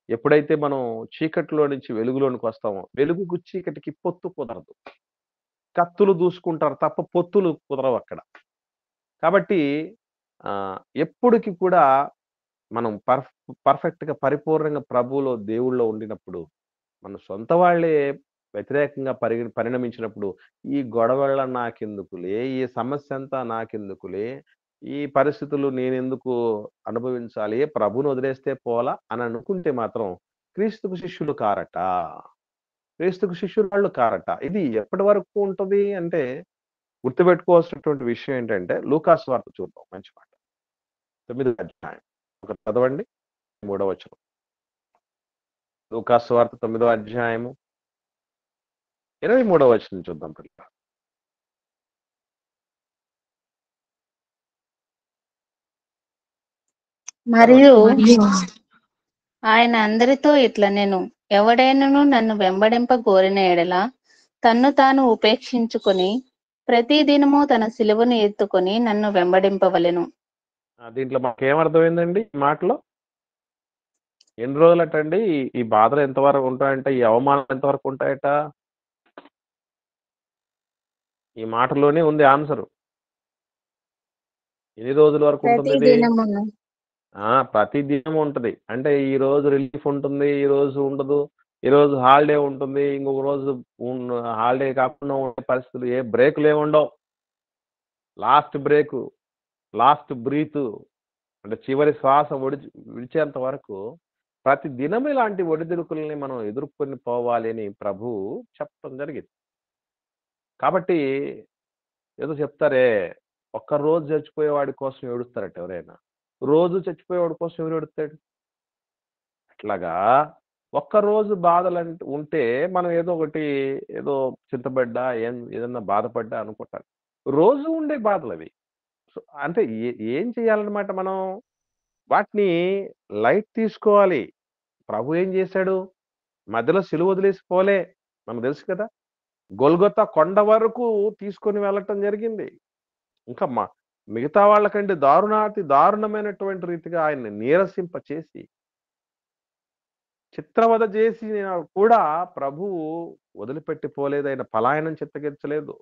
A: ఎప్పుడైతే మనం చీకటిలో నుంచి వెలుగులోనికి వస్తామో, వెలుగుకు చీకటికి పొత్తు కుదరదు. కత్తులు దూసుకుంటారు తప్ప పొత్తులు కుదరవు అక్కడ. కాబట్టి ఎప్పటికి కూడా మనం పర్ఫెక్ట్‌గా పరిపూర్ణంగా ప్రభువులో, దేవుళ్ళో ఉండినప్పుడు, మన సొంత వాళ్ళే వ్యతిరేకంగా పరిణమించినప్పుడు, ఈ గొడవల నాకెందుకులే, ఈ సమస్య అంతా నాకెందుకులే, ఈ పరిస్థితులు నేనెందుకు అనుభవించాలి, ప్రభువుని వదిలేస్తే పోలా అని అనుకుంటే మాత్రం క్రీస్తుకు శిష్యులు కారట. క్రీస్తుకు శిష్యురాళ్ళు కారట. ఇది ఎప్పటి వరకు ఉంటది అంటే, గుర్తుపెట్టుకోవాల్సినటువంటి విషయం ఏంటంటే, లూకాసు వార్త చూద్దాం. మంచి మాట. 9వ అధ్యాయం ఒకటి చదవండి, 3వ వచనం. లూకాసు వార్త 9వ అధ్యాయము 23వ వచనం చూద్దాం పిల్లలు.
D: మరియు ఆయన అందరితో ఇట్లా, నేను ఎవడైనను నన్ను వెంబడింప కోరిన ఎడల తన్ను తాను ఉపేక్షించుకొని ప్రతి దినము తన సిలువను ఎత్తుకొని నన్ను వెంబడింపవలెను.
A: దీంట్లో మాకేమర్థమైందండి ఈ మాటలో? ఎన్ని రోజులటండి ఈ బాధలు ఎంతవరకు ఉంటాయంట, ఈ అవమానాలు ఎంతవరకు ఉంటాయట? ఈ మాటలోనే ఉంది ఆన్సరు. ఎన్ని రోజుల వరకు ఉంటుంది ఇది? ప్రతి దినం ఉంటది. అంటే ఈ రోజు రిలీఫ్ ఉంటుంది, ఈ రోజు ఉండదు. ఈరోజు హాలిడే ఉంటుంది, ఇంకొక రోజు హాలిడే కాకుండా ఉండే పరిస్థితులు, ఏ బ్రేకులు ఏముండవు. లాస్ట్ బ్రేకు, లాస్ట్ బ్రీత్, అంటే చివరి శ్వాస విడిచేంత వరకు ప్రతి దినం ఇలాంటి ఒడిదుడుకుల్ని మనం ఎదుర్కొని పోవాలి అని ప్రభు చెప్పడం జరిగింది. కాబట్టి ఏదో చెప్తారే, ఒక్కరోజు చచ్చిపోయేవాడి కోసం ఏడుస్తారట ఎవరైనా, రోజు చచ్చిపోయేవాడి కోసం ఎవరు ఏడుస్తాడు? అట్లాగా ఒక్కరోజు బాధలు ఉంటే మనం ఏదో ఒకటి, ఏదో చింతపడ్డా, ఏదన్నా బాధపడ్డా అనుకుంటారు. రోజు ఉండే బాధలు అవి. అంటే ఏం చేయాలన్నమాట, మనం వాటిని లైట్ తీసుకోవాలి. ప్రభు ఏం చేశాడు? మధ్యలో సిలువ వదిలేసి పోలే, మనకు తెలుసు కదా. గొల్గొతా కొండ వరకు తీసుకొని వెళ్ళటం జరిగింది. ఇంకా మిగతా వాళ్ళకంటే దారుణాతి దారుణమైనటువంటి రీతిగా ఆయన్ని నీరసింప చేసి, చిత్రవద చేసి కూడా ప్రభువు వదిలిపెట్టి పోలేదు. ఆయన పలాయనం చిత్తగించలేదు.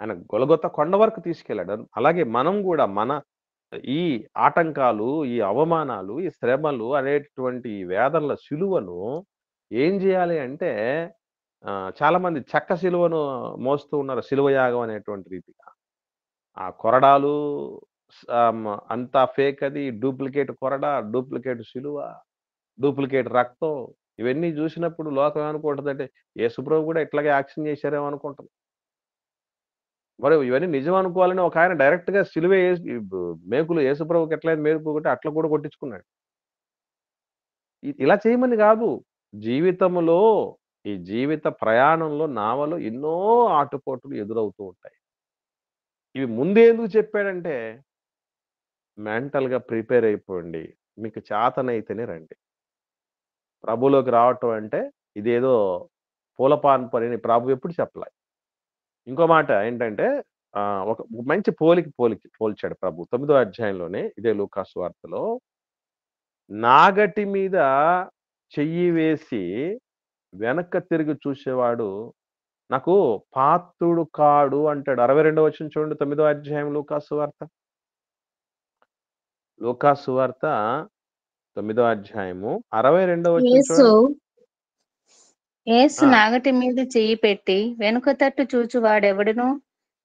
A: ఆయన గొలగొతా కొండ వరకు తీసుకెళ్ళాడు. అలాగే మనం కూడా మన ఈ ఆటంకాలు, ఈ అవమానాలు, ఈ శ్రమలు అనేటువంటి వేదనల సిలువను ఏం చేయాలి అంటే, చాలా మంది చెక్క సిలువను మోస్తూ ఉన్నారు, సిలువ యాగం అనేటువంటి రీతిగా. ఆ కొరడాలు అంతా ఫేక్, అది డూప్లికేట్ కొరడా, డూప్లికేట్ సిలువ, డూప్లికేట్ రక్తం. ఇవన్నీ చూసినప్పుడు లోకం ఏమనుకుంటుందంటే, యేసుప్రభు కూడా ఇట్లాగే యాక్షన్ చేశారేమో అనుకుంటుంది. మరి ఇవన్నీ నిజం అనుకోవాలని ఒక ఆయన డైరెక్ట్ గా సిలువే మేకులు యేసుప్రభుకి ఎట్లయితే మేకు కొట్టి అట్లా కూడా కొట్టించుకున్నాడు. ఇలా చేయమని కాదు. జీవితంలో, ఈ జీవిత ప్రయాణంలో నావలో ఎన్నో ఆటుపోటులు ఎదురవుతూ ఉంటాయి. ఇవి ముందే ఎందుకు చెప్పాడంటే, మెంటల్ గా ప్రిపేర్ అయిపోండి, మీకు చేతనైతేనే రండి. ప్రభులోకి రావటం అంటే ఇదేదో పూలపాన్ పని ప్రభు ఎప్పుడు చెప్పలే. ఇంకో మాట ఏంటంటే, ఒక మంచి పోల్చాడు ప్రభు 9వ అధ్యాయంలోనే, ఇదే లూకాసు వార్తలో. నాగటి మీద చెయ్యి వేసి వెనక్కి తిరిగి చూసేవాడు నాకు పాత్రుడు కాడు అంటాడు. 62వ వచనం చూడండి, 9వ అధ్యాయం లూకాసు వార్త. లూకాసు వార్త 9వ అధ్యాయము 62వ వచనం చూడండి.
D: యేసు నాగటి మీద చెయ్యి పెట్టి వెనుక తట్టు చూచువాడెవడునో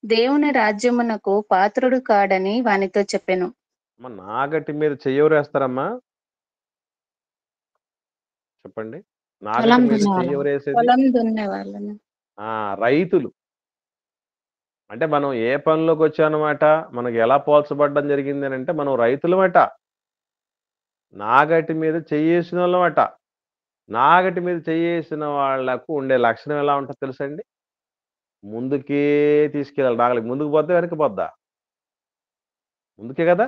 D: దేవుని రాజ్యమునకు పాత్రుడు కాడని వానితో చెప్పెను.
A: నాగటి మీద చెయ్యెవరు వేస్తారమ్మా? చెప్పండి. నాగటి మీద చెయ్యెవరు వేసేది?
D: పొలం దున్నే వాళ్ళని.
A: రైతులు. అంటే మనం ఏ పనిలోకి వచ్చానమాట, మనకి ఎలా పోల్చబడ్డం జరిగింది అని అంటే, మనం రైతులమట. నాగటి మీద చెయ్యేసిన వాళ్ళమట. నాగటి మీద చెయ్యేసిన వాళ్లకు ఉండే లక్షణం ఎలా ఉంటుందో తెలుసండి? ముందుకే తీసుకెళ్ళాలి. నాగలికి ముందుకు పోద్దా, వెనక్కి పోద్దా? ముందుకే కదా.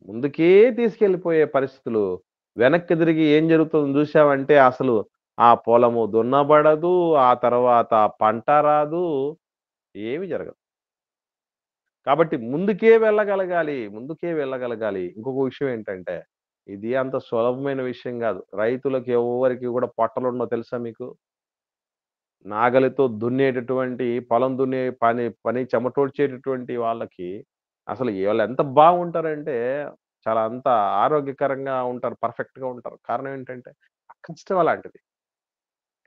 A: ముందుకే తీసుకెళ్ళిపోయే పరిస్థితులు. వెనక్కి తిరిగి ఏం జరుగుతుందో చూసామంటే అసలు ఆ పొలము దున్నబడదు, ఆ తర్వాత పంట రాదు, ఏమి జరగదు. కాబట్టి ముందుకే వెళ్ళగలగాలి, ముందుకే వెళ్ళగలగాలి. ఇంకొక విషయం ఏంటంటే, ఇది అంత సులభమైన విషయం కాదు. రైతులకు ఎవరికి కూడా పొట్టలుండో తెలుసా మీకు? నాగలితో దున్నేటటువంటి, పొలం దున్నే పని చెమటోడ్చేటటువంటి వాళ్ళకి అసలు వీళ్ళు ఎంత బాగుంటారంటే, చాలా అంత ఆరోగ్యకరంగా ఉంటారు, పర్ఫెక్ట్‌గా ఉంటారు. కారణం ఏంటంటే, ఆ కష్టం అలాంటిది.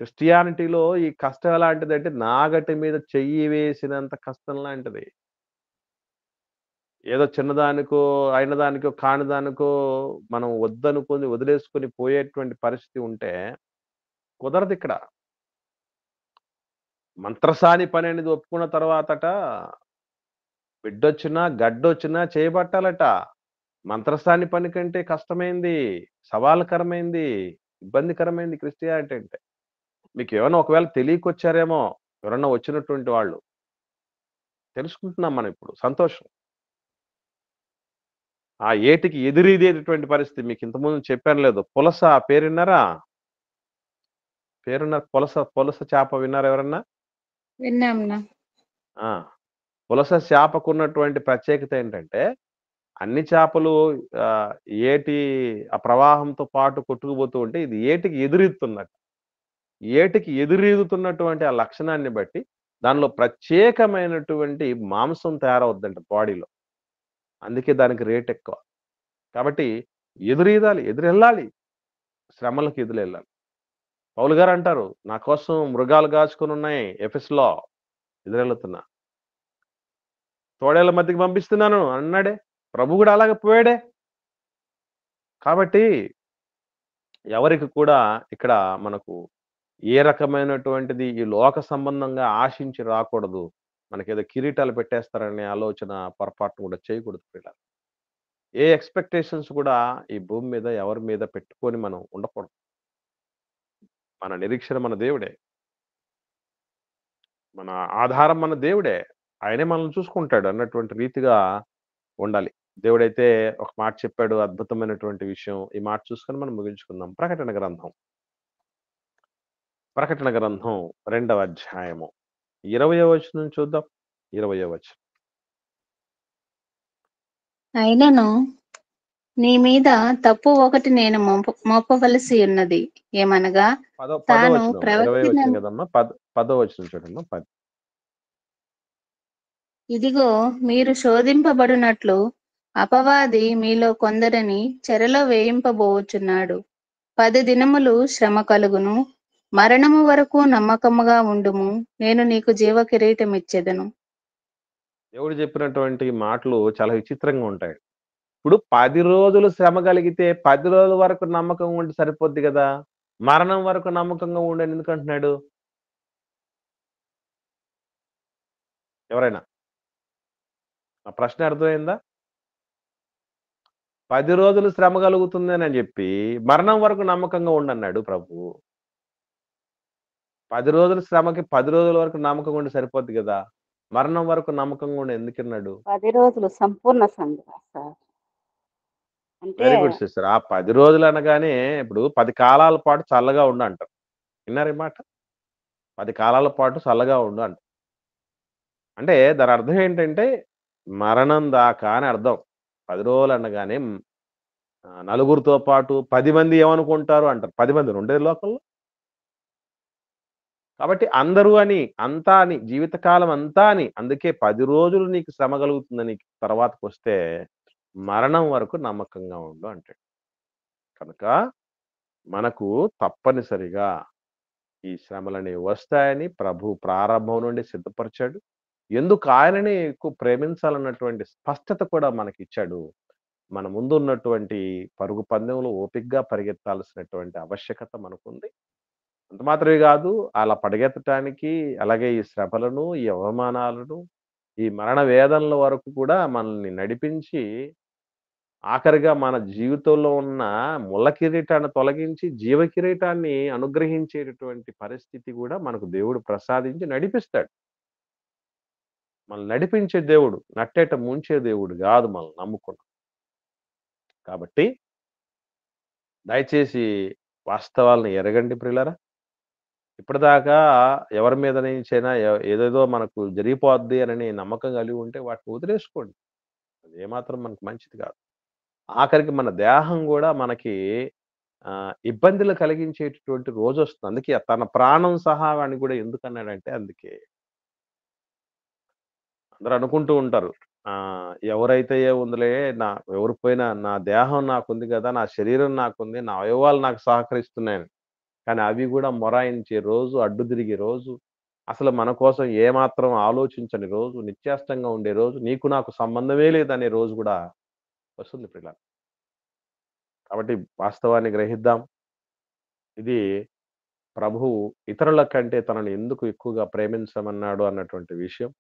A: క్రిస్టియానిటీలో ఈ కష్టం ఎలాంటిదంటే, నాగటి మీద చెయ్యి వేసినంత కష్టం లాంటిది. ఏదో చిన్నదానికో, అయిన దానికో, కాని దానికో మనం వద్దనుకొని వదిలేసుకొని పోయేటువంటి పరిస్థితి ఉంటే కుదరదిక్కడ. మంత్రసాని పని అనేది ఒప్పుకున్న తర్వాతట, బిడ్డొచ్చినా, గడ్డొచ్చినా చేయబట్టాలట. మంత్రసాని పని కంటే కష్టమైంది, సవాలుకరమైంది, ఇబ్బందికరమైంది క్రిస్టియానిటీ అంటే. మీకు ఏమైనా ఒకవేళ తెలియకొచ్చారేమో ఎవరన్నా వచ్చినటువంటి వాళ్ళు. తెలుసుకుంటున్నాం మనం ఇప్పుడు, సంతోషం. ఆ ఏటికి ఎదురీదేటటువంటి పరిస్థితి మీకు ఇంతకుముందు చెప్పాను లేదు, పులస పేరున్నారా? పులస చేప విన్నారా ఎవరన్నా?
D: విన్నాంనా.
A: పులస చేపకున్నటువంటి ప్రత్యేకత ఏంటంటే, అన్ని చేపలు ఏటి ఆ ప్రవాహంతో పాటు కొట్టుకుపోతూ ఉంటే, ఇది ఏటికి ఎదురీదుతున్నట్టు. ఏటికి ఎదురీదుతున్నటువంటి ఆ లక్షణాన్ని బట్టి దానిలో ప్రత్యేకమైనటువంటి మాంసం తయారవుద్దంట బాడీలో. అందుకే దానికి రేట్ ఎక్కువ. కాబట్టి ఎదురీదాలి, ఎదురెళ్ళాలి, శ్రమలకు ఎదురెళ్ళాలి. పౌలు గారు అంటారు, నా కోసం మృగాలు కాచుకొని ఉన్నాయి ఎఫెసులో, ఎదురెళ్తున్నా, తోడేళ్ల మధ్యకి పంపిస్తున్నాను అన్నాడే. ప్రభు కూడా అలాగే పోయాడే. కాబట్టి ఎవరికి కూడా ఇక్కడ మనకు ఏ రకమైనటువంటిది ఈ లోక సంబంధంగా ఆశించి రాకూడదు. మనకేదో కిరీటాలు పెట్టేస్తారనే ఆలోచన పొరపాటున కూడా చేయకూడదు పిల్లలు. ఏ ఎక్స్‌పెక్టేషన్స్ కూడా ఈ భూమి మీద ఎవరి మీద పెట్టుకొని మనం ఉండకూడదు. మన నిరీక్షణ మన దేవుడే. మన ఆధారం మన దేవుడే. ఆయనే మనల్ని చూసుకుంటాడు అన్నటువంటి రీతిగా ఉండాలి. దేవుడైతే ఒక మాట చెప్పాడు, అద్భుతమైనటువంటి విషయం. ఈ మాట చూసుకొని మనం ముగించుకుందాం. ప్రకటన గ్రంథం 2వ అధ్యాయము 20వ వచనం చూద్దాం. 20వ వచనం.
D: అయినను నీ మీద తప్పు ఒకటి నేను మోపవలసి ఉన్నది. ఏమనగా
A: పదో
D: తాను
A: వచనం. 20
D: ప్రవక్తిని
A: వచ్చింది కదమ్మా. 10వ వచనం చూడమ్మా. 10.
D: ఇదిగో మీరు శోధింపబడినట్లు అపవాది మీలో కొందరిని చెరలో వేయింపబోచున్నాడు. 10 దినములు శ్రమ కలుగును. మరణము వరకు నమ్మకముగా ఉండుము. నేను నీకు జీవ కిరీటం ఇచ్చేదను.
A: దేవుడు చెప్పినటువంటి మాటలు చాలా విచిత్రంగా ఉంటాయి. ఇప్పుడు 10 రోజులు శ్రమ కలిగితే 10 రోజుల వరకు నమ్మకం ఉంటే సరిపోద్ది కదా! మరణం వరకు నమ్మకంగా ఉండని ఎందుకు అంటున్నాడు? ఎవరైనా? ఆ ప్రశ్న అర్థమైందా? 10 రోజులు శ్రమ కలుగుతుందని చెప్పి మరణం వరకు నమ్మకంగా ఉండన్నాడు ప్రభువు. 10 రోజుల శ్రమకి 10 రోజుల వరకు నమ్మకంగా ఉంటే సరిపోద్ది కదా! మరణం వరకు నమ్మకంగా ఉండి ఎందుకన్నాడు?
B: 10 రోజులు సంపూర్ణ సంధ్య సార్. అంటే
A: వెరీ గుడ్ సిస్టర్. ఆ 10 రోజులు అనగానే ఇప్పుడు 10 కాలాల పాటు చల్లగా ఉండు అంటారు. విన్నారా ఈ మాట? 10 కాలాల పాటు చల్లగా ఉండు అంటారు. అంటే దాని అర్థం ఏంటంటే మరణం దాకా అని అర్థం. 10 రోజులు అనగానే నలుగురితో పాటు 10 మంది ఏమనుకుంటారు అంటారు. 10 మంది ఉండేది లోకంలో. కాబట్టి అందరూ అని, అంతా అని, జీవితకాలం అంతా అని. అందుకే 10 రోజులు నీకు శ్రమ కలుగుతుందని తర్వాతకొస్తే మరణం వరకు నమ్మకంగా ఉండు అంటాడు. కనుక మనకు తప్పనిసరిగా ఈ శ్రమలనేవి వస్తాయని ప్రభు ప్రారంభం నుండి సిద్ధపరిచాడు. ఎందుకు ఆయననే ఎక్కువ ప్రేమించాలన్నటువంటి స్పష్టత కూడా మనకిచ్చాడు. మన ముందున్నటువంటి పరుగు పందెంలో ఓపికగా పరిగెత్తాల్సినటువంటి ఆవశ్యకత మనకుంది. అంత మాత్రమే కాదు, అలా పరిగెత్తటానికి అలాగే ఈ శ్రమలను, ఈ అవమానాలను, ఈ మరణ వేదనల వరకు కూడా మనల్ని నడిపించి ఆఖరిగా మన జీవితంలో ఉన్న ముళ్ళ కిరీటాన్ని తొలగించి జీవ కిరీటాన్ని అనుగ్రహించేటటువంటి పరిస్థితి కూడా మనకు దేవుడు ప్రసాదించి నడిపిస్తాడు. మనల్ని నడిపించే దేవుడు, నట్టేట ముంచే దేవుడు గాదు మనల్ని నమ్ముకున్నాం. కాబట్టి దయచేసి వాస్తవాలను ఎరగండి ప్రియులారా. ఇప్పటిదాకా ఎవరి మీద నుంచైనా ఏదేదో మనకు జరిగిపోద్ది అనని నమ్మకం కలిగి ఉంటే వాటిని వదిలేసుకోండి. అది ఏమాత్రం మనకు మంచిది కాదు. ఆఖరికి మన దేహం గూడా మనకి ఇబ్బందులు కలిగించేటటువంటి రోజొస్తుంది. అందుకే తన ప్రాణం సహా అని గూడా ఎందుకన్నాడంటే అందుకే. అందరూ అనుకుంటూ ఉంటారు. ఎవరైతే ఏముందిలే ఎవరు పోయినా నా దేహం నాకుంది గదా! నా శరీరం నాకుంది. నా అవయవాలు నాకు సహకరిస్తున్నాయని. కానీ అవి గూడా మొరాయించే రోజు, అడ్డు తిరిగే రోజు, అసలు మన కోసం ఏమాత్రం ఆలోచించని రోజు, నిశ్చేష్టంగా ఉండే రోజు, నీకు నాకు సంబంధమే లేదనే రోజు గూడా వస్తుంది ప్రియులారా. కాబట్టి వాస్తవాన్ని గ్రహిద్దాం. ఇది ప్రభువు ఇతరుల కంటే తనను ఎందుకు ఎక్కువగా ప్రేమించమన్నాడు అన్నటువంటి విషయం.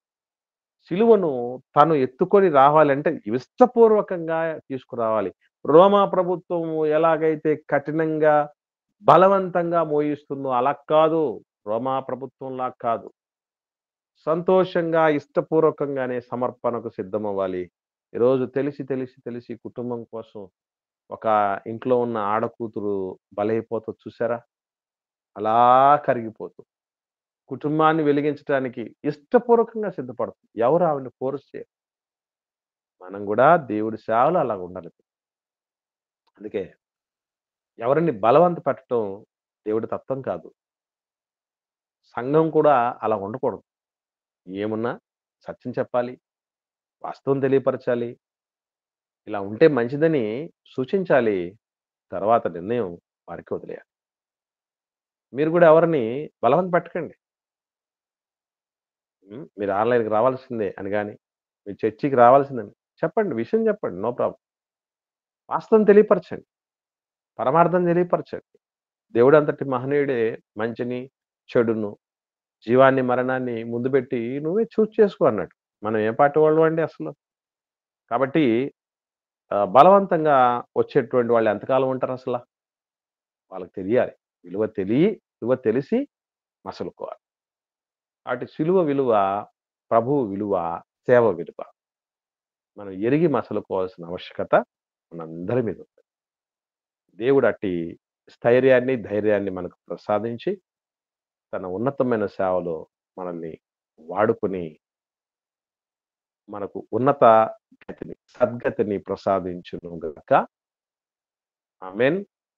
A: సిలువను తను ఎత్తుకొని రావాలంటే ఇష్టపూర్వకంగా తీసుకురావాలి. రోమా ప్రభుత్వం ఎలాగైతే కఠినంగా, బలవంతంగా మోయిస్తుందో అలా కాదు. రోమా ప్రభుత్వంలా కాదు. సంతోషంగా, ఇష్టపూర్వకంగానే సమర్పణకు సిద్ధమవ్వాలి. ఈరోజు తెలిసి కుటుంబం కోసం ఒక ఇంట్లో ఉన్న ఆడకూతురు బలైపోతది చూసారా? అలా కరిగిపోతూ. కుటుంబాన్ని వెలిగించటానికి ఇష్టపూర్వకంగా సిద్ధపడుతుంది. ఎవరు ఆవిడని ఫోర్స్ చేయరు. మనం గూడా దేవుడి సేవలో అలాగ ఉండాలి. అందుకే ఎవరిని బలవంత పెట్టడం దేవుడి తత్వం కాదు. సంఘం కూడా అలా ఉండకూడదు. ఏమున్నా సత్యం చెప్పాలి. వాస్తవం తెలియపరచాలి. ఇలా ఉంటే మంచిదని సూచించాలి. తర్వాత నిర్ణయం వారికి వదిలేయాలి. మీరు కూడా ఎవరిని బలవంత పెట్టకండి. మీరు ఆన్‌లైన్‌కి రావాల్సిందే అని గాని, మీరు చర్చికి రావాల్సిందని చెప్పండి. విషయం చెప్పండి. No problem. వాస్తవం తెలియపరచండి. పరమార్థం తెలియపరచండి. దేవుడంతటి మహనీయుడే మంచిని, చెడును, జీవాన్ని, మరణాన్ని ముందు పెట్టి నువ్వే చేసుకో అన్నాడు. మనం ఏ పార్టీ వాళ్ళమండి అసలు? కాబట్టి బలవంతంగా వచ్చేటువంటి వాళ్ళు ఎంతకాలం ఉంటారసల? వాళ్ళకి తెలియాలి. విలువ తెలిసి మసలుకోవాలి. అటు సిలువ విలువ, ప్రభువు విలువ, సేవ విలువ. మనం ఎరిగి మసలుకోవాల్సిన ఆవశ్యకత మనందరి మీద ఉంది. దేవుడు అట్టి స్థైర్యాన్ని, ధైర్యాన్ని మనకు ప్రసాదించి, తన ఉన్నతమైన సేవలో మనల్ని వాడుకొని, మనకు ఉన్నత గతిని, సద్గతిని ప్రసాదించును గాక. ఆమేన్.